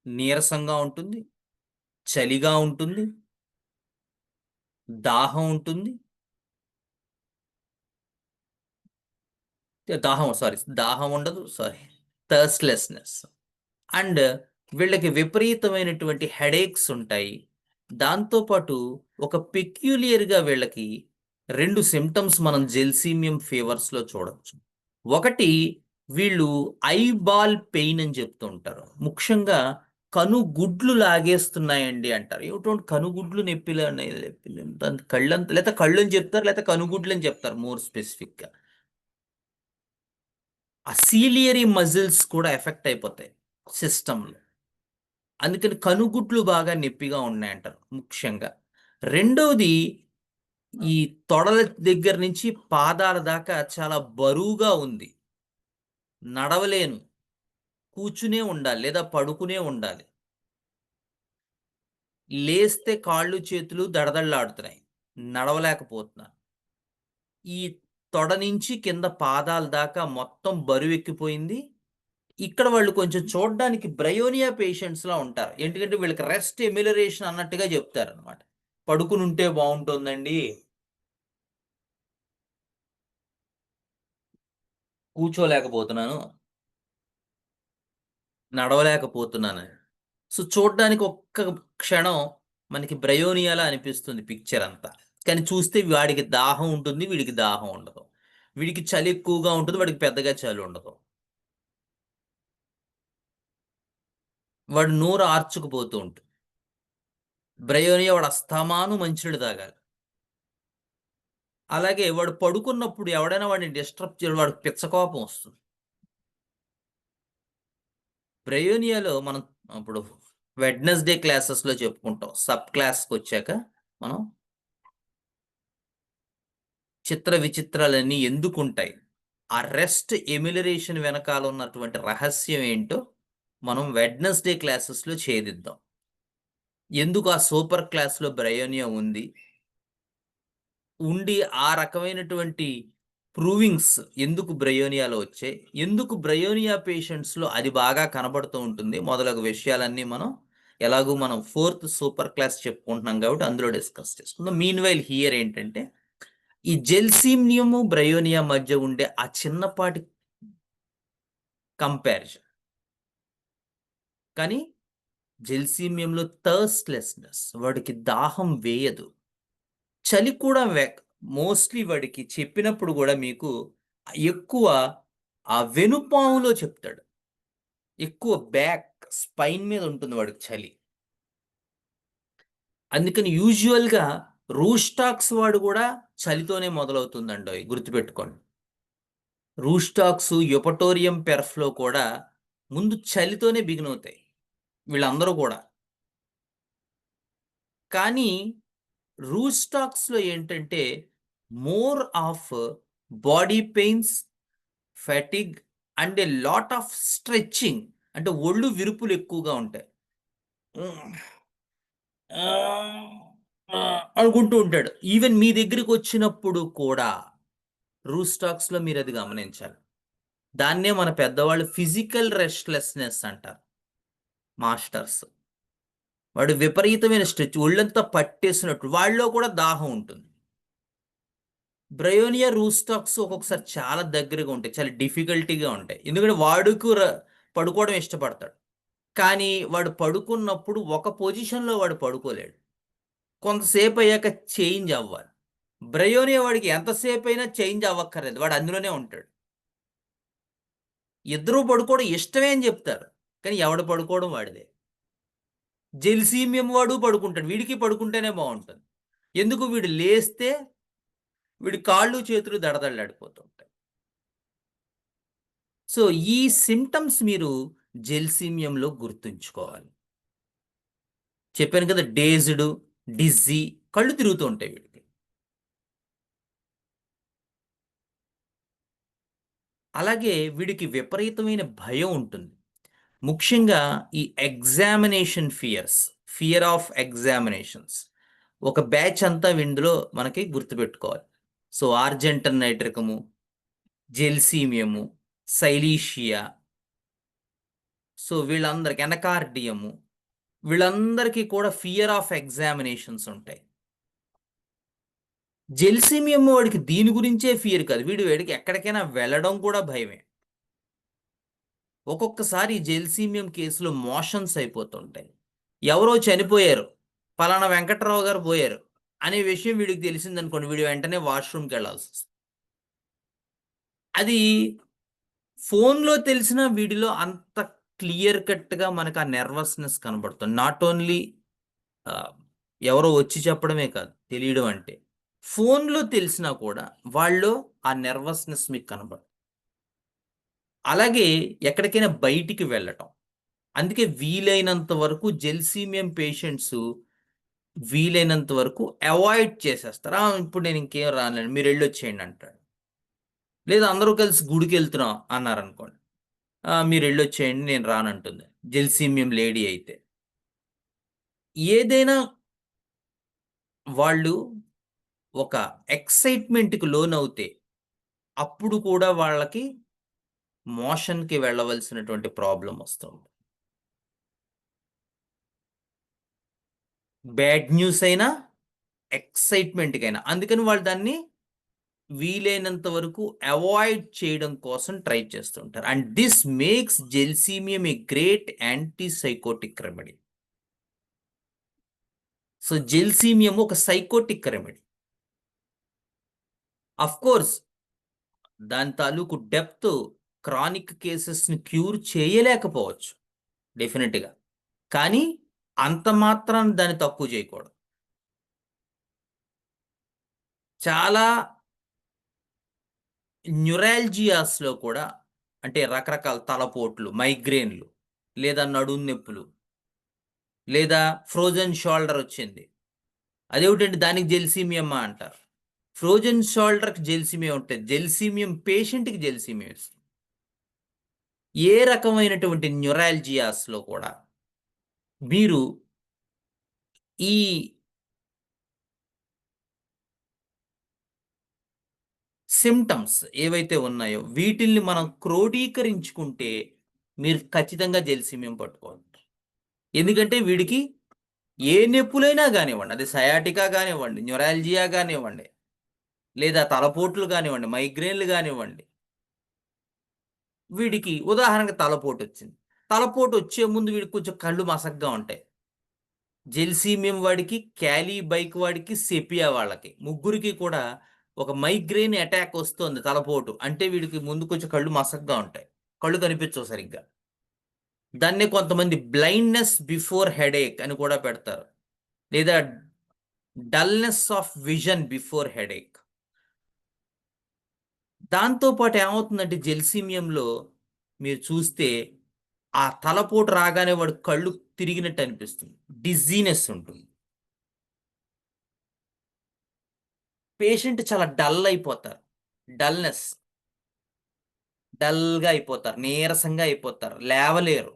నీరసంగా ఉంటుంది, చలిగా ఉంటుంది, దాహం ఉంటుంది. దాహం ఉండదు, థర్స్ట్లెస్నెస్. అండ్ వీళ్ళకి విపరీతమైనటువంటి హెడేక్స్ ఉంటాయి. దాంతోపాటు ఒక పెక్యులియర్గా వీళ్ళకి 2 సిమ్టమ్స్ మనం జెల్సీమియం ఫీవర్స్లో చూడొచ్చు. ఒకటి, వీళ్ళు ఐబాల్ పెయిన్ అని చెప్తూ ఉంటారు. ముఖ్యంగా కనుగుడ్లు లాగేస్తున్నాయండి అంటారు. ఏమిటోంటి కనుగుడ్లు దాని కళ్ళంత, లేదా కళ్ళు అని చెప్తారు, లేదా కనుగుడ్లు అని చెప్తారు మోర్ స్పెసిఫిక్ గా. ఆ సీలియరీ మజిల్స్ కూడా ఎఫెక్ట్ అయిపోతాయి సిస్టంలో. అందుకని కనుగుడ్లు బాగా నొప్పిగా ఉన్నాయంటారు ముఖ్యంగా. రెండవది, ఈ తొడల దగ్గర నుంచి పాదాల దాకా చాలా బరువుగా ఉంది, నడవలేను, కూర్చునే ఉండాలి లేదా పడుకునే ఉండాలి, లేస్తే కాళ్ళు చేతులు దడదళ్ళాడుతున్నాయి, నడవలేకపోతున్నా. ఈ తొడ నుంచి కింద పాదాల దాకా మొత్తం బరువెక్కిపోయింది. ఇక్కడ వాళ్ళు కొంచెం చూడడానికి బ్రయోనియా పేషెంట్స్ లా ఉంటారు, ఎందుకంటే వీళ్ళకి రెస్ట్ ఎమ్యులరేషన్ అన్నట్టుగా చెప్తారు అనమాట. పడుకుని ఉంటే బాగుంటుందండి, కూర్చోలేకపోతున్నాను, నడవలేకపోతున్నాను. సో చూడడానికి ఒక్క క్షణం మనకి బ్రయోనియాలా అనిపిస్తుంది పిక్చర్ అంతా. కానీ చూస్తే వాడికి దాహం ఉంటుంది, వీడికి దాహం ఉండదు. వీడికి చలి ఎక్కువగా ఉంటుంది, వాడికి పెద్దగా చలి ఉండదు. వాడు నోరు ఆర్చుకుపోతూ ఉంటుంది. బ్రయోనియా వాడు అస్తమాను మంచినీళ్ళు తాగాలి. అలాగే వాడు పడుకున్నప్పుడు ఎవడైనా వాడిని డిస్టర్బ్ చేయడం, వాడికి పిచ్చకోపం వస్తుంది. బ్రయోనియాలో మనం ఇప్పుడు వెడ్నెస్డే క్లాసెస్లో చెప్పుకుంటాం. సబ్ క్లాస్కి వచ్చాక మనం చిత్ర విచిత్రాలన్నీ ఎందుకుంటాయి, ఆ రెస్ట్ ఎమ్యులరేషన్ వెనకాల ఉన్నటువంటి రహస్యం ఏంటో మనం వెడ్నెస్డే క్లాసెస్లో ఛేదిద్దాం. ఎందుకు ఆ సూపర్ క్లాస్లో బ్రయోనియా ఉంది, ఉండి ఆ రకమైనటువంటి ప్రూవింగ్స్ ఎందుకు బ్రయోనియాలో వచ్చాయి, ఎందుకు బ్రయోనియా పేషెంట్స్లో అది బాగా కనబడుతూ ఉంటుంది, మొదలగు విషయాలన్నీ ఎలాగూ మనం ఫోర్త్ సూపర్ క్లాస్ చెప్పుకుంటున్నాం కాబట్టి అందులో డిస్కస్ చేసుకుందాం. మీన్ వైల్ హియర్ ఏంటంటే, ఈ జెల్సీమియము బ్రయోనియా మధ్య ఉండే ఆ చిన్నపాటి కంపారిజన్. కానీ జెల్సీమియంలో థర్స్ట్లెస్నెస్, వాడికి దాహం వేయదు, చలి కూడా మోస్ట్లీ వాడికి చెప్పినప్పుడు కూడా మీకు ఎక్కువ ఆ వెనుపాములో చెప్తాడు, ఎక్కువ బ్యాక్ స్పైన్ మీద ఉంటుంది వాడికి చలి. అందుకని యూజువల్గా రూస్టాక్స్ వాడు కూడా చలితోనే మొదలవుతుందండి, గుర్తుపెట్టుకోండి. రూస్టాక్స్, యుపటోరియం పెర్ఫ్లో కూడా ముందు చలితోనే బిగిన్ అవుతాయి వీళ్ళందరూ కూడా. కానీ రూస్టాక్స్లో ఏంటంటే more of body pains, fatigue and a lot of stretching, అంటే ఒళ్ళు విరుపులు ఎక్కువగా ఉంటాయి. అనుకుంటూ ఉంటాడు. ఈవెన్ మీ దగ్గరికి వచ్చినప్పుడు కూడా రూస్టాక్స్లో మీరు అది గమనించాలి. దాన్నే మన పెద్దవాళ్ళు ఫిజికల్ రెస్ట్లెస్నెస్ అంటారు మాస్టర్స్. వాడు విపరీతమైన స్ట్రెచ్, ఒళ్ళంతా పట్టేసినట్టు, వాళ్ళలో కూడా దాహం ఉంటుంది. బ్రయోనియా రూస్టాక్స్ ఒక్కొక్కసారి చాలా దగ్గరగా ఉంటాయి, చాలా డిఫికల్టీగా ఉంటాయి, ఎందుకంటే వాడుకు పడుకోవడం ఇష్టపడతాడు. కానీ వాడు పడుకున్నప్పుడు ఒక పొజిషన్లో వాడు పడుకోలేడు, కొంతసేపు అయ్యాక చేంజ్ అవ్వాలి. బ్రయోనియా వాడికి ఎంతసేపు అయినా చేంజ్ అవ్వక్కర్లేదు, వాడు అందులోనే ఉంటాడు. ఇద్దరూ పడుకోవడం ఇష్టమే అని చెప్తారు, కానీ ఎవడు పడుకోవడం వాడిదే. జెల్సీమియం వాడు పడుకుంటాడు, వీడికి పడుకుంటేనే బాగుంటుంది. ఎందుకు, వీడు లేస్తే వీడి కాళ్ళు చేతులు దడదళ్ళాడిపోతుంటాయి. సో ఈ సిమ్టమ్స్ మీరు జెల్సీమియంలో గుర్తుంచుకోవాలి. చెప్పాను కదా, డేజ్డ్, డిజ్జీ, కళ్ళు తిరుగుతూ ఉంటాయి వీడికి. అలాగే వీడికి విపరీతమైన భయం ఉంటుంది, ముఖ్యంగా ఈ examination fears, fear of examinations. ఒక బ్యాచ్ అంతా ఇందులో మనకి గుర్తుపెట్టుకోవాలి. సో ఆర్జెంటన్ నైట్రికము, జెల్సీమియము, సైలీషియా, సో వీళ్ళందరికి ఎనకార్డియము, వీళ్ళందరికీ కూడా ఫియర్ ఆఫ్ ఎగ్జామినేషన్స్ ఉంటాయి. జెల్సీమియం వాడికి దీని గురించే ఫియర్ కాదు, వీడికి ఎక్కడికైనా వెళ్ళడం కూడా భయమే. ఒక్కొక్కసారి జెల్సీమియం కేసులో మోషన్స్ అయిపోతుంటాయి, ఎవరో చనిపోయారు, పలానా వెంకట్రావు గారు పోయారు అనే విషయం వీడికి తెలిసిందనుకోండి, వీడు వెంటనే వాష్రూమ్కి వెళ్ళాల్సి వస్తుంది. అది ఫోన్లో తెలిసిన వీడిలో అంత క్లియర్ కట్‌గా మనకు ఆ నెర్వస్‌నెస్ కనబడుతుంది. నాట్ ఓన్లీ ఎవరో వచ్చి చెప్పడమే కాదు తెలియడం అంటే. ఫోన్‌లో తెలిసినా కూడా వాళ్ళలో ఆ నెర్వస్‌నెస్ మీకు అలాగే ఎక్కడికైనా బయటికి వెళ్ళటం. అందుకే వీలైనంత వరకు జెల్సీమియం పేషెంట్సు వీలైనంత వరకు అవాయిడ్ చేసేస్తారు. ఇప్పుడు నేను ఇంకేం రానులేండి మీరెళ్ళొచ్చేయండి అంటాడు. లేదా అందరూ కలిసి గుడికెళ్తున్నాం అన్నారనుకోండి. మీరెళ్ళొచ్చేయండి నేను రానంటుంది. జెల్సీమియం లేడీ అయితే. ఏదైనా వాళ్ళు ఒక ఎక్సైట్‌మెంట్‌కి లోనవుతే అప్పుడు కూడా వాళ్ళకి మోషన్‌కి వెళ్ళవలసినటువంటి ప్రాబ్లమ్ వస్తుంది. బ్యాడ్ న్యూస్ అయినా, ఎక్సైట్‌మెంట్‌కైనా. అందుకని వాళ్ళు దాన్ని వీలైనంత వరకు అవాయిడ్ చేయడం కోసం ట్రై చేస్తుంటారు. And this makes gelsemium a great anti psychotic remedy. So, gelsemium ఒక సైకోటిక్ రెమెడీ. ఆఫ్‌కోర్స్ దాని తాలూకు డెప్త్ క్రానిక్ కేసెస్‌ని క్యూర్ చేయలేకపోవచ్చు డెఫినిట్‌గా. కానీ అంత మాత్రాన దాన్ని తక్కువ చేయకూడదు. చాలా న్యూరాల్జియాస్‌లో కూడా అంటే రకరకాల తలపోట్లు, మైగ్రేన్‌లు లేదా నడుము నొప్పులు లేదా ఫ్రోజన్ షోల్డర్ వచ్చింది. అదేవిటండి దానికి జెల్సీమియమ్మా అంటారు. ఫ్రోజన్ షోల్డర్‌కి జెల్సీమియం ఉంటది. జెల్సీమియం పేషెంట్‌కి జెల్సీమియం ఇస్తుంది. ఏ రకమైనటువంటి న్యూరాల్జియాస్‌లో కూడా మీరు ఈ సింప్టమ్స్ ఏవైతే ఉన్నాయో వీటిల్ని మనం క్రోడీకరించుకుంటే మీరు ఖచ్చితంగా జెల్సీమియం పట్టుకోవాలి. ఎందుకంటే వీడికి ఏ నొప్పులైనా గానివ్వండి, అది సయాటికా గానివ్వండి, న్యూరాల్జియా గానివ్వండి, లేదా తలపోట్లు గానివ్వండి, మైగ్రేన్‌లు గానివ్వండి, వీడికి ఉదాహరణకు తలపోటొచ్చింది. తలపోటొచ్చే ముందు వీడికి కొంచెం కళ్ళు మసకగా ఉంటాయి. జెల్సీమియం వాడికి, క్యాలీ బైక్ వాడికి, సెపియా వాళ్ళకి ముగ్గురికి కూడా ఒక మైగ్రేన్ అటాక్ వస్తోంది తలపోటు. అంటే వీడికి ముందు కొంచెం కళ్ళు మసకగా ఉంటాయి. కళ్ళు కనిపించవు సరిగ్గా. దాన్నే కొంతమంది బ్లైండ్‌నెస్ బిఫోర్ హెడేక్ అని కూడా పెడతారు. లేదా dullness of vision before headache. దాంతో పాటు ఏమవుతుందంటే జెల్సీమియంలో మీరు చూస్తే ఆ తలపోటు రాగానే వాడు కళ్ళు తిరిగినట్టు అనిపిస్తుంది. డిజ్జీనెస్ ఉంటుంది. పేషెంట్ చాలా డల్ అయిపోతారు. డల్‌నెస్. డల్‌గా అయిపోతారు. నీరసంగా అయిపోతారు. లేవలేరు.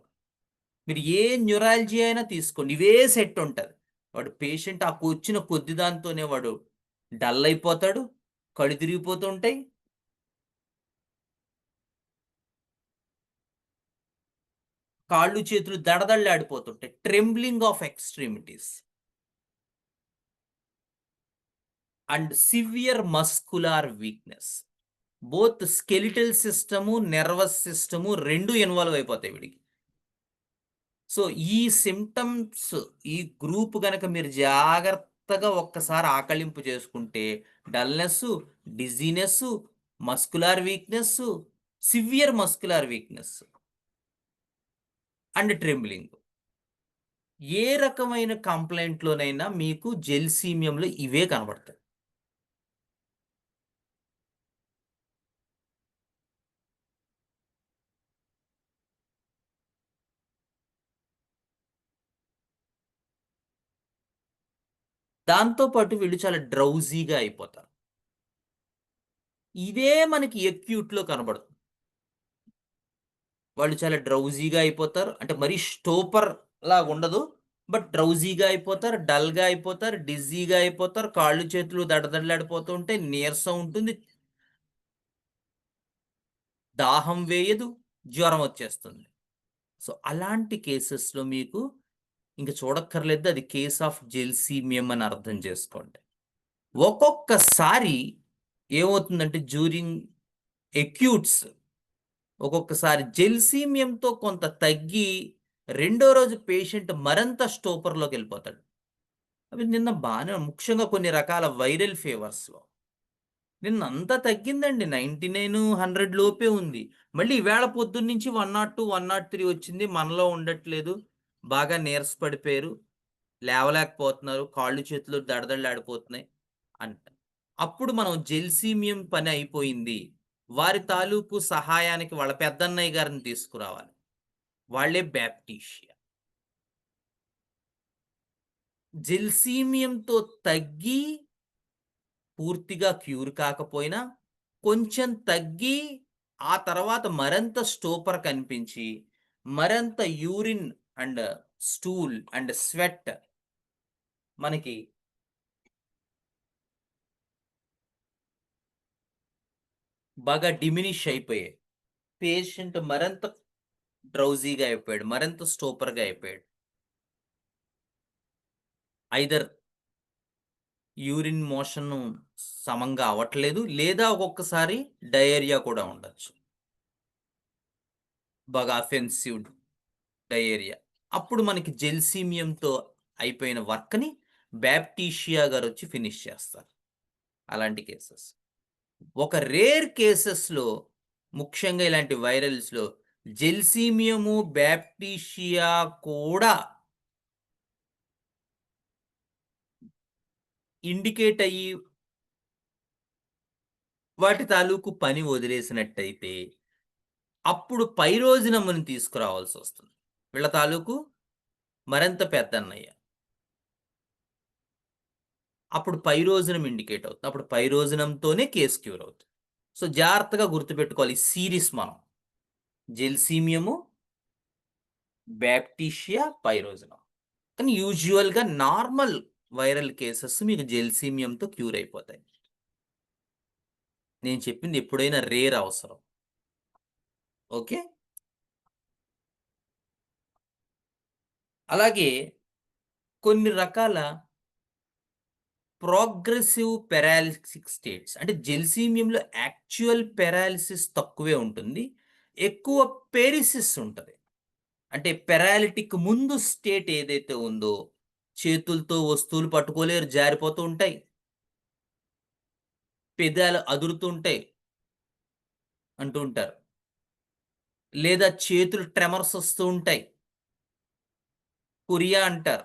మీరు ఏ న్యూరాలజీ అయినా తీసుకోండి. ఇవే సెట్ ఉంటది. వాడు పేషెంట్ ఆ కూర్చున్న కొద్ది దాంతోనే వాడు డల్ అయిపోతాడు. కళ్ళు తిరిగిపోతూ ఉంటాయి. కాళ్ళు, చేతులు దడదడలాడిపోతుంటాయి. Trembling of extremities and severe muscular weakness. Both skeletal system, nervous system 2 involve అయిపోతాయి వీడికి. సో, ఈ సింప్టమ్స్ ఈ గ్రూప్ గనక మీరు జాగ్రత్తగా ఒక్కసారి ఆకళింపు చేసుకుంటే dullness, dizziness, muscular weakness, severe muscular weakness and trembling. ఏ రకమైన కంప్లెయింట్‌లోనైనా మీకు జెల్సీమియంలో ఇవే కనబడతాయి. దాంతో పాటు వీళ్ళు చాలా డ్రౌజీగా అయిపోతారు. ఇదే మనకి అక్యూట్‌లో కనబడుతుంది. వాళ్ళు చాలా డ్రౌజీగా అయిపోతారు. అంటే మరీ స్టోపర్ లాగుండదు. బట్ డ్రౌజీగా అయిపోతారు, డల్‌గా అయిపోతారు, డిజ్జీగా అయిపోతారు, కాళ్ళు, చేతులు దడదడలాడిపోతూ ఉంటాయి, నీరసం ఉంటుంది, దాహం వేయదు, జ్వరం వచ్చేస్తుంది. సో, అలాంటి కేసెస్‌లో మీకు ఇంక చూడక్కర్లేదు అది కేస్ ఆఫ్ జెల్సీమియం అని అర్థం చేసుకోండి. ఒక్కొక్కసారి ఏమవుతుందంటే డ్యూరింగ్ ఎక్యూట్స్ ఒక్కొక్కసారి జెల్సీమియంతో కొంత తగ్గి రెండో రోజు పేషెంట్ మరింత స్టోపర్‌లోకెళ్ళిపోతాడు. అవి నిన్న బానే ముఖ్యంగా కొన్ని రకాల వైరల్ ఫీవర్స్‌లో. నిన్నంతా తగ్గిందండి. 99, 100 లోపే ఉంది. మళ్ళీ ఈవేళ పొద్దున్నుంచి 102, 103 వచ్చింది. మనలో ఉండట్లేదు. బాగా నీరస పడిపోయారు. లేవలేకపోతున్నారు. కాళ్ళు, చేతులు దడదడలాడిపోతున్నాయి అంట. అప్పుడు మనం జెల్సీమియం పని అయిపోయింది. వారి తాలూకు సహాయానికి వాళ్ళ పెద్దన్నయ్య గారిని తీసుకురావాలి. వాళ్ళే బ్యాప్టిషియా. జెల్సీమియంతో తగ్గి పూర్తిగా క్యూర్ కాకపోయినా, కొంచెం తగ్గి, ఆ తర్వాత మరింత స్టోపర్ కనిపించి, మరింత urine and stool and sweat మనకి బాగా డిమినిష్ అయిపోయాయి. పేషెంట్ మరింత డ్రౌజీగా అయిపోయాడు. మరింత స్టోపర్‌గా అయిపోయాడు. ఐదర్ యూరిన్ మోషను సమంగా అవ్వట్లేదు. లేదా ఒక్కొక్కసారి డయేరియా కూడా ఉండొచ్చు. బాగా అఫెన్సివ్ డయేరియా. అప్పుడు మనకి జెల్సీమియంతో అయిపోయిన వర్క్‌ని బ్యాప్టిషియా గారొచ్చి ఫినిష్ చేస్తారు. అలాంటి కేసెస్. ఒక రేర్ కేసెస్‌లో ముఖ్యంగా ఇలాంటి వైరల్స్‌లో జెల్సీమియము, బ్యాప్టిషియా కూడా ఇండికేట్ అయ్యి వాటి తాలూకు పని వదిలేసినట్టయితే, అప్పుడు పైరోజినమ్‌ని తీసుకురావాల్సొస్తుంది. వీళ్ళ తాలూకు మరింత పెద్దన్నయ్య. అప్పుడు పైరోజనం ఇండికేట్ అవుతుంది. అప్పుడు పైరోజనంతోనే కేస్ క్యూర్ అవుతుంది. సో, జాగ్రత్తగా గుర్తుపెట్టుకోవాలి. ఈ సీరీస్ మనం. జెల్సీమియము, బ్యాప్టిషియా, పైరోజనం. కానీ యూజువల్‌గా నార్మల్ వైరల్ కేసెస్ మీకు జెల్సీమియంతో క్యూర్ అయిపోతాయి. నేను చెప్పింది ఎప్పుడైనా రేర్ అవసరం. ఓకే. అలాగే కొన్ని రకాల ప్రోగ్రెసివ్ పారాలిసిస్ స్టేట్స్ అంటే జెల్సీమియంలో యాక్చువల్ పారాలిసిస్ తక్కువే ఉంటుంది. ఎక్కువ పెరిసిస్ ఉంటది. అంటే పారాలిటిక్ ముందు స్టేట్ ఏదైతే ఉందో, చేతులతో వస్తువులు పట్టుకోలేరు, జారిపోతూ ఉంటాయి. పెదాలు అదురుతూ ఉంటాయి అంటూ ఉంటారు. లేదా చేతులు ట్రెమర్స్ వస్తూ ఉంటాయి. కొరియా అంటారు.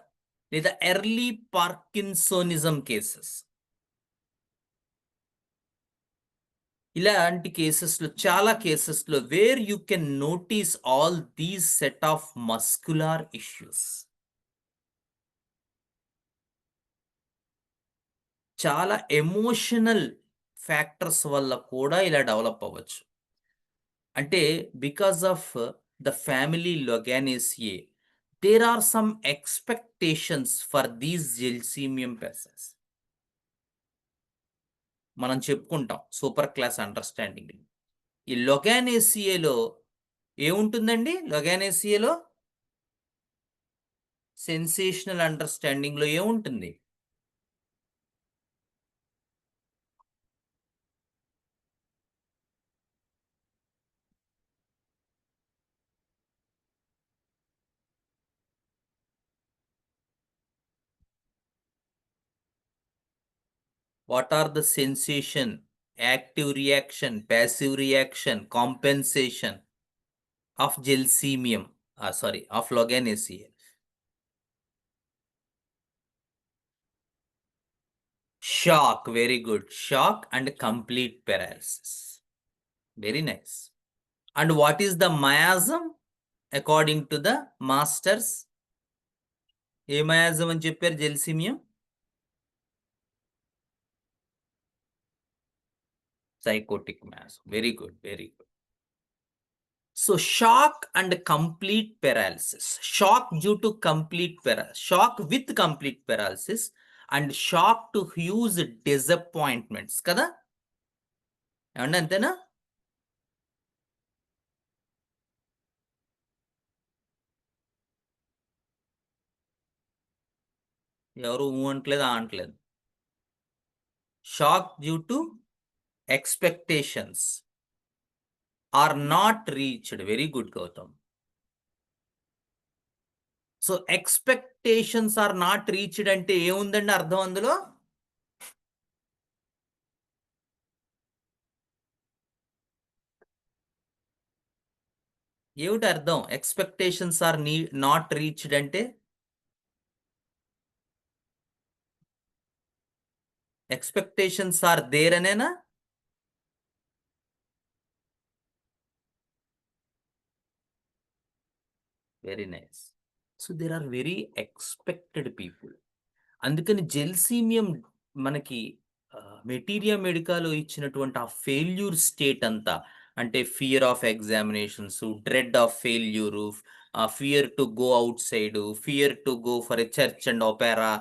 లేదా ఎర్లీ పార్కిన్సోనిజం కేసెస్. ఇలాంటి కేసెస్‌లో చాలా కేసెస్‌లో where you can notice all these set of muscular issues. చాలా ఎమోషనల్ ఫ్యాక్టర్స్ వల్ల కూడా ఇలా డెవలప్ అవ్వచ్చు. అంటే because of the family loganiaceae there are some expectations for these gelsemium persons. మనం చెప్పుకుంటాం సూపర్ క్లాస్ అండర్‌స్టాండింగ్. ఈ లొగానేసియేలో ఏముంటుందండి? లొగానేసియేలో సెన్సేషనల్ అండర్‌స్టాండింగ్‌లో ఏముంటుంది? What are the sensation, active reaction, passive reaction, compensation of gelsemium sorry of loganiaceae? Shock. Very good. Shock and complete paralysis. Very nice. And what is the miasm according to the masters? ఏ miasm అని చెప్పారు gelsemium? Sycotic miasm. Very good. Very good. So shock and complete paralysis. Shock due to complete paralysis. Shock with complete paralysis and shock to huge disappointments. కదా? ఏమండి అంతేనా? ఎవరు ఊ అంటలేదు, ఆ అంటలేదు. Shock due to expectations are not reached. Very good Gautam. So expectations are not reached అంటే ఏముందండి అర్థం అందులో? ఏమిటి అర్థం? ఎక్స్‌పెక్టేషన్స్ ఆర్ నాట్ రీచ్డ్ అంటే? ఎక్స్‌పెక్టేషన్స్ ఆర్ దేర్ అనేనా? Very nice. So, there are very expected people. అందుకని జెల్సీమియం మనకి మెటీరియా మెడికాలో ఇచ్చినటువంటి ఆ ఫెయిల్యూర్ స్టేట్ అంతా, అంటే fear of examinations, dread of failure, fear to go outside, fear to go for a church and opera,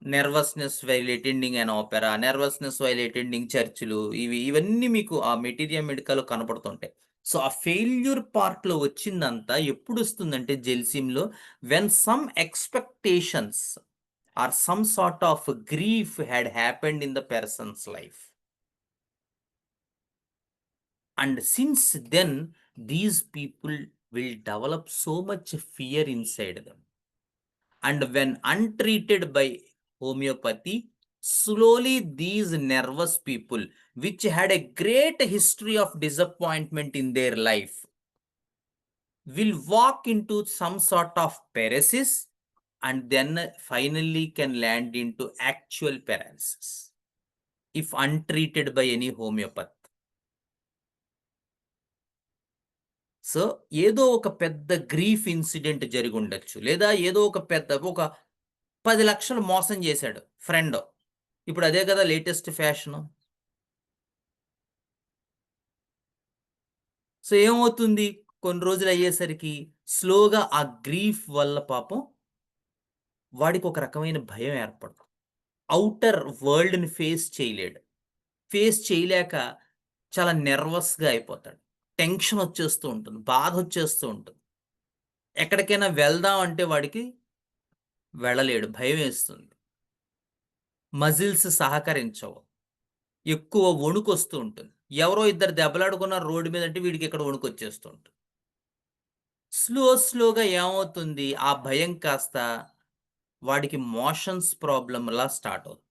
nervousness while attending an opera, nervousness while attending చర్చ్‌లు, ఇవన్నీ మీకు ఆ మెటీరియా మెడికాలో కనపడుతుంటాయి. సో, ఆ ఫెయిల్యూర్ పార్ట్‌లో వచ్చిందంతా ఎప్పుడొస్తుందంటే జెల్సిమ్‌లో, when some expectations are some sort of grief had happened in the person's life. And since then, these people will develop so much fear inside them. And when untreated by homeopathy, slowly these nervous people, which had a great history of disappointment in their life, will walk into some sort of paralysis and then finally can land into actual paralysis if untreated by any homeopath. So, ఏదో ఒక పెద్ద grief incident జరిగుండొచ్చు. లేదా ఏదో ఒక 10,00,000 మోసం జేశాడు ఫ్రెండో. ఇప్పుడు అదే కదా లేటెస్ట్ ఫ్యాషను. సో, ఏమవుతుంది? కొన్ని రోజులయ్యేసరికి స్లోగా ఆ గ్రీఫ్ వల్ల పాపం వాడికొక రకమైన భయం ఏర్పడుతుంది. ఔటర్ వరల్డ్‌ని ఫేస్ చేయలేడు. ఫేస్ చేయలేక చాలా నెర్వస్‌గా అయిపోతాడు. టెన్షనొచ్చేస్తూ ఉంటుంది. బాధొచ్చేస్తూ ఉంటుంది. ఎక్కడికైనా వెళ్దాం అంటే వాడికి వెళ్ళలేడు. భయమేస్తుంది. మజిల్స్ సహకరించవు. ఎక్కువ వణుకొస్తూ ఉంటుంది. ఎవరో ఇద్దరు దెబ్బలాడుకున్నారు రోడ్డు మీద అంటే వీడికిక్కడ వణుకొచ్చేస్తూ ఉంటుంది. స్లోగా ఏమవుతుంది? ఆ భయం కాస్త వాడికి మోషన్స్ ప్రాబ్లమ్‌లా స్టార్ట్ అవుతుంది.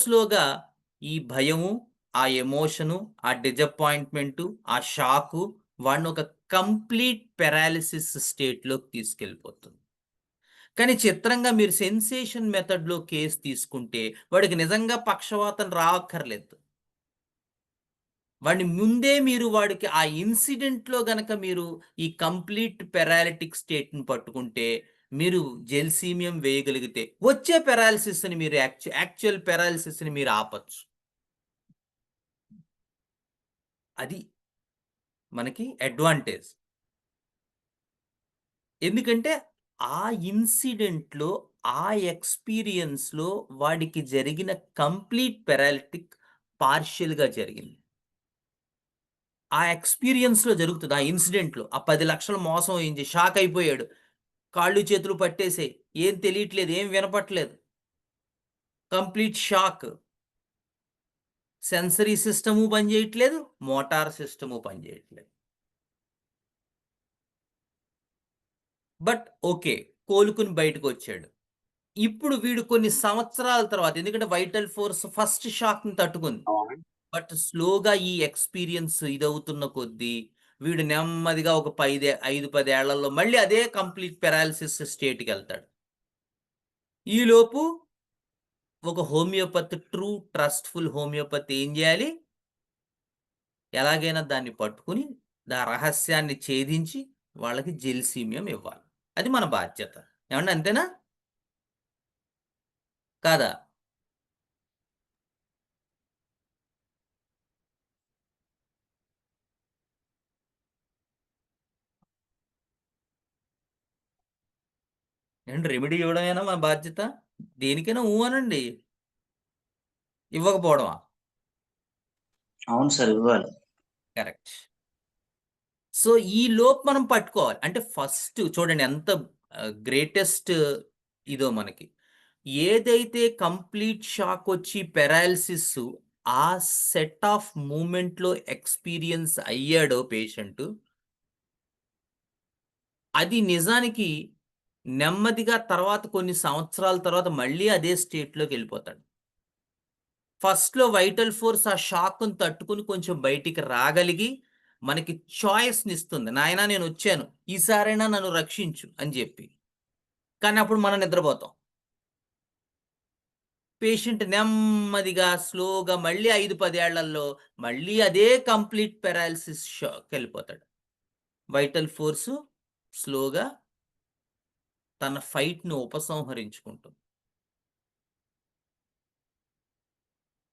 స్లోగా ఈ భయము, ఆ ఎమోషను, ఆ డిసప్పాయింట్‌మెంటు, ఆ షాకు వాడిని ఒక కంప్లీట్ పారాలిసిస్ స్టేట్‌లోకి తీసుకెళ్ళిపోతుంది. కానీ చిత్రంగా మీరు సెన్సేషన్ మెథడ్‌లో కేస్ తీసుకుంటే వాడికి నిజంగా పక్షవాతం రావక్కర్లేదు. వాడిని ముందే మీరు వాడికి ఆ ఇన్సిడెంట్‌లో గనక మీరు ఈ కంప్లీట్ పారాలిటిక్ స్టేట్‌ని పట్టుకుంటే, మీరు జెల్సీమియం వేయగలిగితే వచ్చే పారాలిసిస్‌ని మీరు యాక్చువల్ పారాలిసిస్‌ని మీరు ఆపొచ్చు. అది మనకి అడ్వాంటేజ్. ఎందుకంటే ఆ ఇన్సిడెంట్‌లో, ఆ ఎక్స్‌పీరియన్స్‌లో వాడికి జరిగిన కంప్లీట్ పారాలిటిక్ పార్షియల్‌గా జరిగింది. ఆ ఎక్స్‌పీరియన్స్‌లో జరుగుతది. ఆ ఇన్సిడెంట్‌లో. ఆ 10,00,000 మోసం అయింది. షాక్ అయిపోయాడు. కాళ్ళు, చేతులు పట్టేసాయి. ఏం తెలియట్లేదు. ఏం వినపట్లేదు. Complete shock. సెన్సరీ సిస్టము పనిచేయట్లేదు. మోటార్ సిస్టము పనిచేయట్లేదు. But okay. కోలుకొని బయటకొచ్చాడు. ఇప్పుడు వీడు కొన్ని సంవత్సరాల తర్వాత, ఎందుకంటే వైటల్ ఫోర్స్ ఫస్ట్ షాక్‌ని తట్టుకుంది. అవును. బట్ స్లోగా ఈ ఎక్స్‌పీరియన్స్ ఇదవుతున్న కొద్దీ వీడు నెమ్మదిగా ఒక 5, 10 ఏళ్లలో మళ్ళీ అదే కంప్లీట్ పారాలిసిస్ స్టేట్‌కెళ్తాడు. ఈలోపు ఒక హోమియోపతి, ట్రూ ట్రస్ట్‌ఫుల్ హోమియోపతి ఏం జేయాలి? ఎలాగైనా దాన్ని పట్టుకొని, రహస్యాన్ని ఛేదించి వాళ్ళకి జెల్సీమియం ఇవ్వాలి. అది మన బాధ్యత. ఏవండీ అంతేనా? కాదా? ఏండి రెమెడీ ఇవ్వడమేనా మన బాధ్యత? దేనికైనా ఊ అనండి. ఇవ్వకపోవడమా? అవును సార్. ఇవ్వాలి. కరెక్ట్. సో, ఈ లోపు మనం పట్టుకోవాలి. అంటే ఫస్ట్ చూడండి ఎంత గ్రేటెస్ట్ ఇదో మనకి. ఏదైతే కంప్లీట్ షాకొచ్చి పారాలిసిస్సు ఆ సెట్ ఆఫ్ మూవ్‌మెంట్‌లో ఎక్స్‌పీరియన్స్ అయ్యాడో పేషెంటు, అది నిజానికి నెమ్మదిగా తర్వాత కొన్ని సంవత్సరాల తర్వాత మళ్ళీ అదే స్టేట్‌లోకెళ్ళిపోతాడు. ఫస్ట్‌లో వైటల్ ఫోర్స్ ఆ షాక్‌ని తట్టుకొని కొంచెం బయటికి రాగలిగి, మనకి చాయిస్‌నిస్తుంది. నాయనా నేనొచ్చాను. ఈసారైనా నన్ను రక్షించు అని జెప్పి. కానీ అప్పుడు మనం నిద్రపోతాం. పేషెంట్ నెమ్మదిగా, స్లోగా మళ్ళీ 5, 10 ఏళ్లలో మళ్ళీ అదే కంప్లీట్ పారాలిసిస్ షాక్‌కెళ్ళిపోతాడు. వైటల్ ఫోర్సు స్లోగా తన ఫైట్‌ని ఉపసంహరించుకుంటుంది.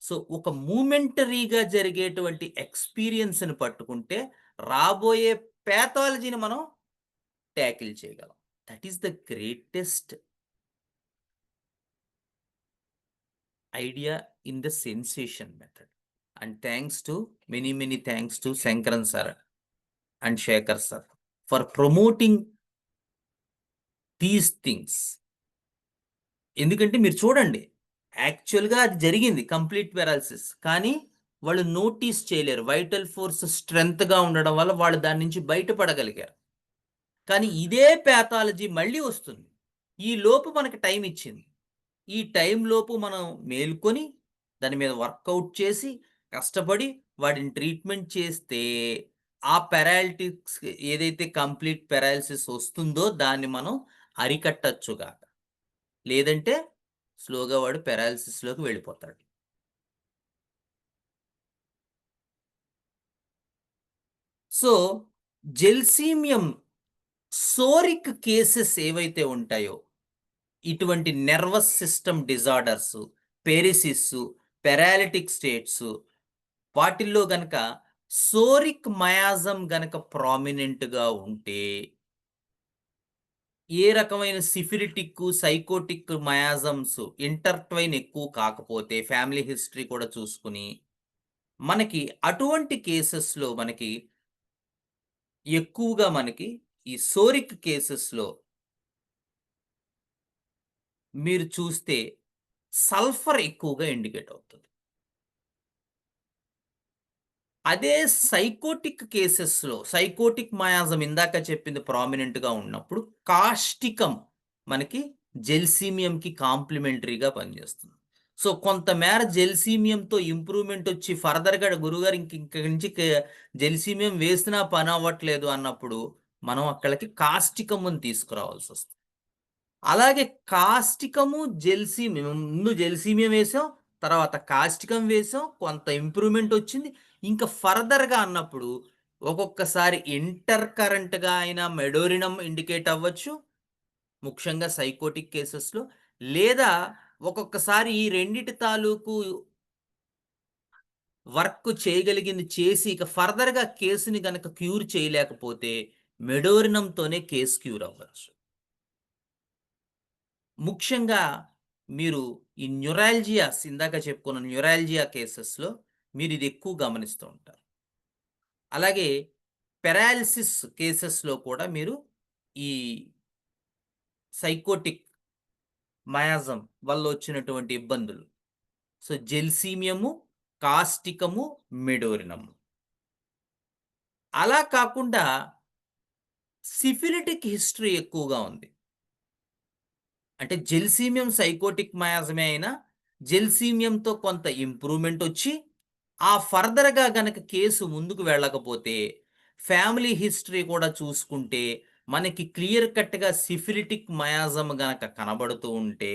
సో, ఒక మూమెంటరీగా జరిగేటువంటి ఎక్స్‌పీరియన్స్‌ని పట్టుకుంటే, రాబోయే పాథాలజీని మనం టాకిల్ చేయగలం. That is the greatest idea in the sensation method. And thanks to many thanks to Shankaran sir and Shekhar sir for promoting these things. ఎందుకంటే మీరు చూడండి, యాక్చువల్‌గా అది జరిగింది కంప్లీట్ పారాలిసిస్. కానీ వాళ్ళు నోటీస్ చేయలేరు. వైటల్ ఫోర్స్ స్ట్రెంగ్త్‌గా ఉండడం వల్ల వాళ్ళు దాని నుంచి బయటపడగలిగారు. కానీ ఇదే పాథాలజీ మళ్ళీ వస్తుంది. ఈ లోపు మనకి టైమ్ ఇచ్చింది. ఈ టైమ్ లోపు మనం మేలుకొని, దాని మీద వర్కౌట్ చేసి, కష్టపడి వాటిని ట్రీట్మెంట్ చేస్తే, ఆ పారాలిటిక్స్ ఏదైతే కంప్లీట్ పారాలిసిస్ వస్తుందో దాన్ని మనం అరికట్టొచ్చుగాక. లేదంటే స్లోగా వాడు పారాలిసిస్‌లోకి వెళ్ళిపోతాడు. సో, జెల్సీమియం సోరిక్ కేసెస్ ఏవైతే ఉంటాయో, ఇటువంటి nervous system disorders, paresis, paralytic states వాటిల్లో గనక సోరిక్ మయాజమ్ గనక ప్రామినెంట్‌గా ఉంటే, ఏ రకమైన సిఫిలిటిక్, సైకోటిక్ మయాజమ్స్ ఇంటర్‌ట్వైన్ ఎక్కువ కాకపోతే ఫ్యామిలీ హిస్టరీ కూడా చూసుకొని, మనకి అటువంటి కేసెస్‌లో మనకి ఎక్కువగా మనకి ఈ సోరిక్ కేసెస్‌లో మీరు చూస్తే సల్ఫర్ ఎక్కువగా ఇండికేట్ అవుతుంది. అదే సైకోటిక్ కేసెస్‌లో సైకోటిక్ మయాజమ్ ఇందాక చెప్పింది ప్రామినెంట్‌గా ఉన్నప్పుడు కాస్టికం మనకి జెల్సీమియంకి కాంప్లిమెంటరీగా పనిచేస్తుంది. సో, కొంతమేర జెల్సీమియంతో ఇంప్రూవ్‌మెంట్ వచ్చి ఫర్దర్‌గా గురువుగారు ఇక్కడి నుంచి జెల్సీమియం వేసినా పనవ్వట్లేదు అన్నప్పుడు మనం అక్కడికి కాస్టికమ్‌ని తీసుకురావాల్సొస్తుంది. అలాగే కాస్టికము, జెల్సీమియం ముందు జెల్సీమియం వేసాం. తర్వాత కాస్టికం వేసాం. కొంత ఇంప్రూవ్‌మెంట్ వచ్చింది. ఇంకా ఫర్దర్‌గా అన్నప్పుడు ఒక్కొక్కసారి ఇంటర్ కరెంట్‌గా అయినా మెడోరినం ఇండికేట్ అవ్వచ్చు. ముఖ్యంగా సైకోటిక్ కేసెస్‌లో. లేదా ఒక్కొక్కసారి ఈ రెండిటి తాలూకు వర్క్ చేయగలిగింది చేసి ఇక ఫర్దర్‌గా కేస్‌ని గనక క్యూర్ చేయలేకపోతే మెడోరినంతోనే కేస్ క్యూర్ అవ్వచ్చు. ముఖ్యంగా మీరు ఈ న్యూరాల్జియాస్ ఇందాక చెప్పుకున్న న్యూరాల్జియా కేసెస్‌లో మీరిది ఎక్కువ గమనిస్తూ ఉంటారు. అలాగే పారాలిసిస్ కేసెస్‌లో కూడా మీరు ఈ సైకోటిక్ మయాజమ్ వల్లొచ్చినటువంటి ఇబ్బందులు. సో, జెల్సీమియము, కాస్టికము, మెడోరినము. అలా కాకుండా సిఫిలిటిక్ హిస్టరీ ఎక్కువగా ఉంది. అంటే జెల్సీమియం సైకోటిక్ మయాజమే అయినా, జెల్సీమియంతో కొంత ఇంప్రూవ్‌మెంట్ ఒచ్చి, ఆ ఫర్దర్‌గా గనక కేసు ముందుకు వెళ్ళకపోతే, ఫ్యామిలీ హిస్టరీ కూడా చూసుకుంటే, మనకి క్లియర్ కట్‌గా సిఫిలిటిక్ మయాజమ్ గనక కనబడుతూ ఉంటే,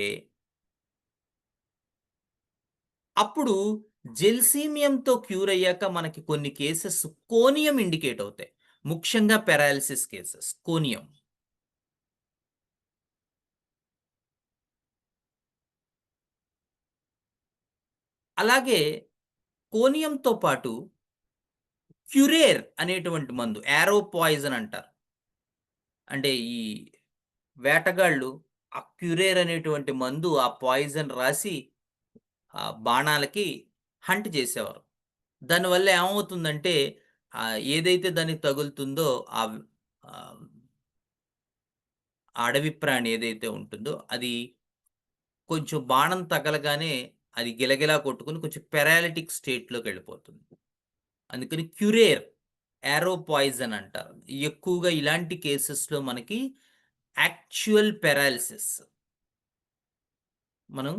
అప్పుడు జెల్సీమియంతో క్యూర్ అయ్యాక మనకి కొన్ని కేసెస్ కోనియం ఇండికేట్ అవుతాయి. ముఖ్యంగా పారాలిసిస్ కేసెస్ కోనియం. అలాగే కోనియంతో పాటు క్యురేర్ అనేటువంటి మందు యారో పాయిజన్ అంటారు. అంటే ఈ వేటగాళ్ళు ఆ క్యురేర్ అనేటువంటి మందు ఆ పాయిజన్ రాసి ఆ బాణాలకి హంట్ చేసేవారు. దానివల్ల ఏమవుతుందంటే ఏదైతే దానికి తగులుతుందో ఆహ్, ఆ అడవి ప్రాణి ఏదైతే ఉంటుందో అది కొంచెం బాణం తగలగానే అది గిలగిలా కొట్టుకొని కొంచెం పారాలిటిక్ స్టేట్‌లోకెళ్ళిపోతుంది. అందుకని క్యురేర్, యారో పాయిజన్ అంటారు. ఎక్కువగా ఇలాంటి కేసెస్‌లో మనకి యాక్చువల్ పారాలిసిస్ మనం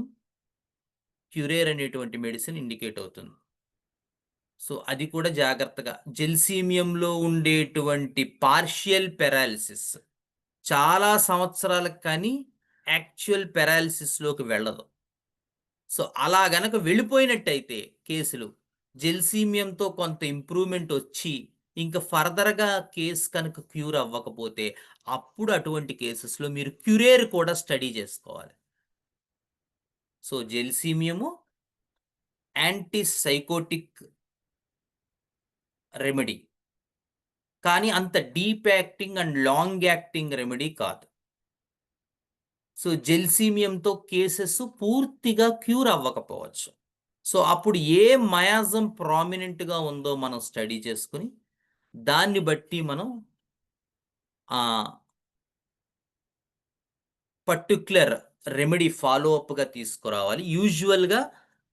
క్యురేర్ అనేటువంటి మెడిసిన్ ఇండికేట్ అవుతుంది. సో అది కూడా జాగ్రత్తగా, జెల్సీమియంలో ఉండేటువంటి పార్షియల్ పెరాలిసిస్ చాలా సంవత్సరాలకు కానీ యాక్చువల్ పెరాలిసిస్లోకి వెళ్ళదు. సో అలా గనక వెళ్ళిపోయినట్టయితే కేసులు, జెల్సీమియంతో కొంత ఇంప్రూవ్మెంట్ వచ్చి ఇంకా ఫర్దర్గా కేసు కనుక క్యూర్ అవ్వకపోతే అప్పుడు అటువంటి కేసెస్లో మీరు క్యూరేర్ కూడా స్టడీ చేసుకోవాలి. సో జెల్సీమియము యాంటీ సైకోటిక్ రెమెడీ, కానీ అంత deep acting and long acting remedy కాదు. సో జెల్సీమియంతో కేసెస్ పూర్తిగా క్యూర్ అవ్వకపోవచ్చు. సో అప్పుడు ఏ మయాజం ప్రామినెంట్గా ఉందో మనం స్టడీ చేసుకుని దాన్ని బట్టి మనం పర్టిక్యులర్ రెమెడీ ఫాలో అప్గా తీసుకురావాలి. యూజువల్గా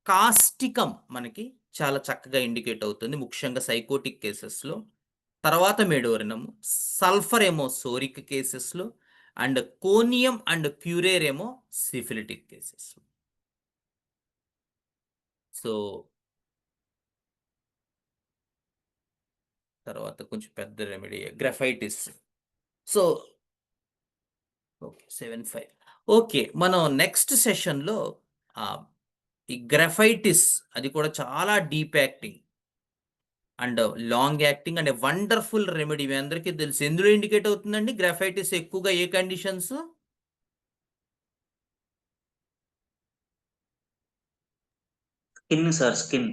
కాస్టికం మనకి చాలా చక్కగా ఇండికేట్ అవుతుంది, ముఖ్యంగా సైకోటిక్ కేసెస్లో. తర్వాత మెడోరినం, సల్ఫర్ ఏమో సోరిక్ కేసెస్లో, అండ్ కోనియం అండ్ క్యూరేర్ ఏమో సిఫిలిటిక్ కేసెస్లో. సో తర్వాత కొంచెం పెద్ద remedy graphites. So okay 7-5. Okay, మనం నెక్స్ట్ సెషన్లో ఈ గ్రఫైటిస్ అది కూడా చాలా deep acting and long acting and wonderful remedy మీ అందరికీ తెలుసు. ఎందులో ఇండికేట్ అవుతుందండి గ్రఫైటిస్ ఎక్కువగా? ఏ conditions? Skin sir, skin.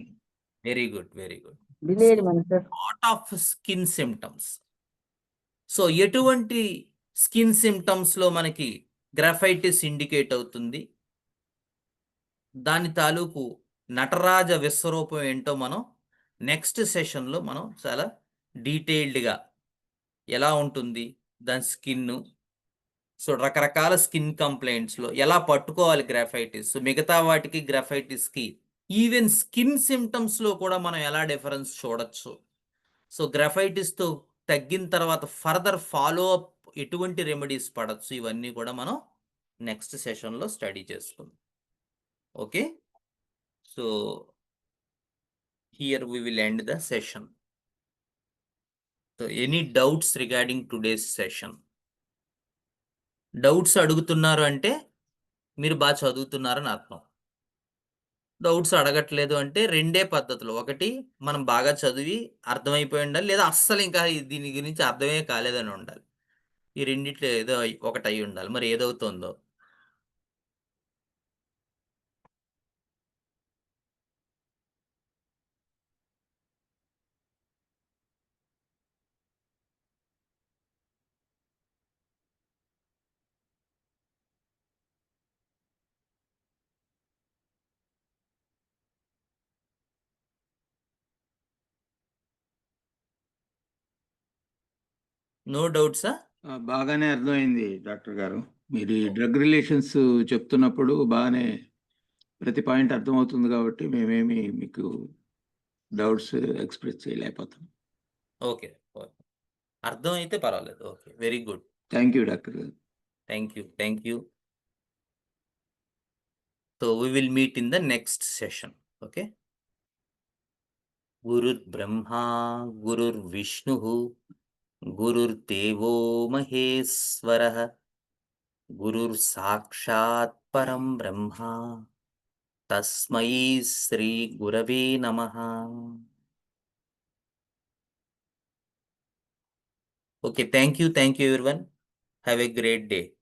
Very good, very good. Delayed మన sir. Lot of skin symptoms. So ఎటువంటి స్కిన్ సిమ్టమ్స్లో మనకి గ్రఫైటిస్ ఇండికేట్ అవుతుంది, దాని తాలూకు నటరాజ విశ్వరూపం ఏంటో మనం నెక్స్ట్ సెషన్లో మనం చాలా డీటెయిల్డ్గా ఎలా ఉంటుంది దాని స్కిన్, సో రకరకాల స్కిన్ కంప్లైంట్స్లో ఎలా పట్టుకోవాలి గ్రాఫైటిస్, మిగతా వాటికి గ్రాఫైటిస్కి ఈవెన్ స్కిన్ సిమ్టమ్స్లో కూడా మనం ఎలా డిఫరెన్స్ చూడొచ్చు. సో గ్రాఫైటిస్తో తగ్గిన తర్వాత ఫర్దర్ ఫాలో అప్ ఎటువంటి రెమెడీస్ పడచ్చు, ఇవన్నీ కూడా మనం నెక్స్ట్ సెషన్లో స్టడీ చేసుకుందాం. Okay, so here we will end the session. So any doubts regarding today's session? Doubts అడుగుతున్నారు అంటే మీరు బాగా చదువుతున్నారని అర్థం. డౌట్స్ అడగట్లేదు అంటే రెండే పద్ధతులు, ఒకటి మనం బాగా చదివి అర్థమైపోయి ఉండాలి, లేదా అస్సలు ఇంకా దీని గురించి అర్థమే కాలేదని ఉండాలి. ఈ రెండిట్లో ఏదో ఒకటి అయి ఉండాలి. మరి ఏదవుతుందో నో డౌట్సా? బాగానే అర్థమైంది డాక్టర్ గారు. మీరు ఈ డ్రగ్ రిలేషన్స్ చెప్తున్నప్పుడు బాగానే ప్రతి పాయింట్ అర్థమవుతుంది కాబట్టి మేమేమి మీకు డౌట్స్ ఎక్స్ప్రెస్ చేయలేకపోతాం. ఓకే, అర్థం అయితే పర్వాలేదు. Okay, very good. Thank you doctor గారు. Thank you. So we will meet in the next session. Okay. Gurur Brahma, Gurur Vishnu, Gurur Devo Maheswarah, Gurur Sakshat Param Brahma, Tasmai Sri Gurave Namaha. Okay, thank you everyone. Have a great day.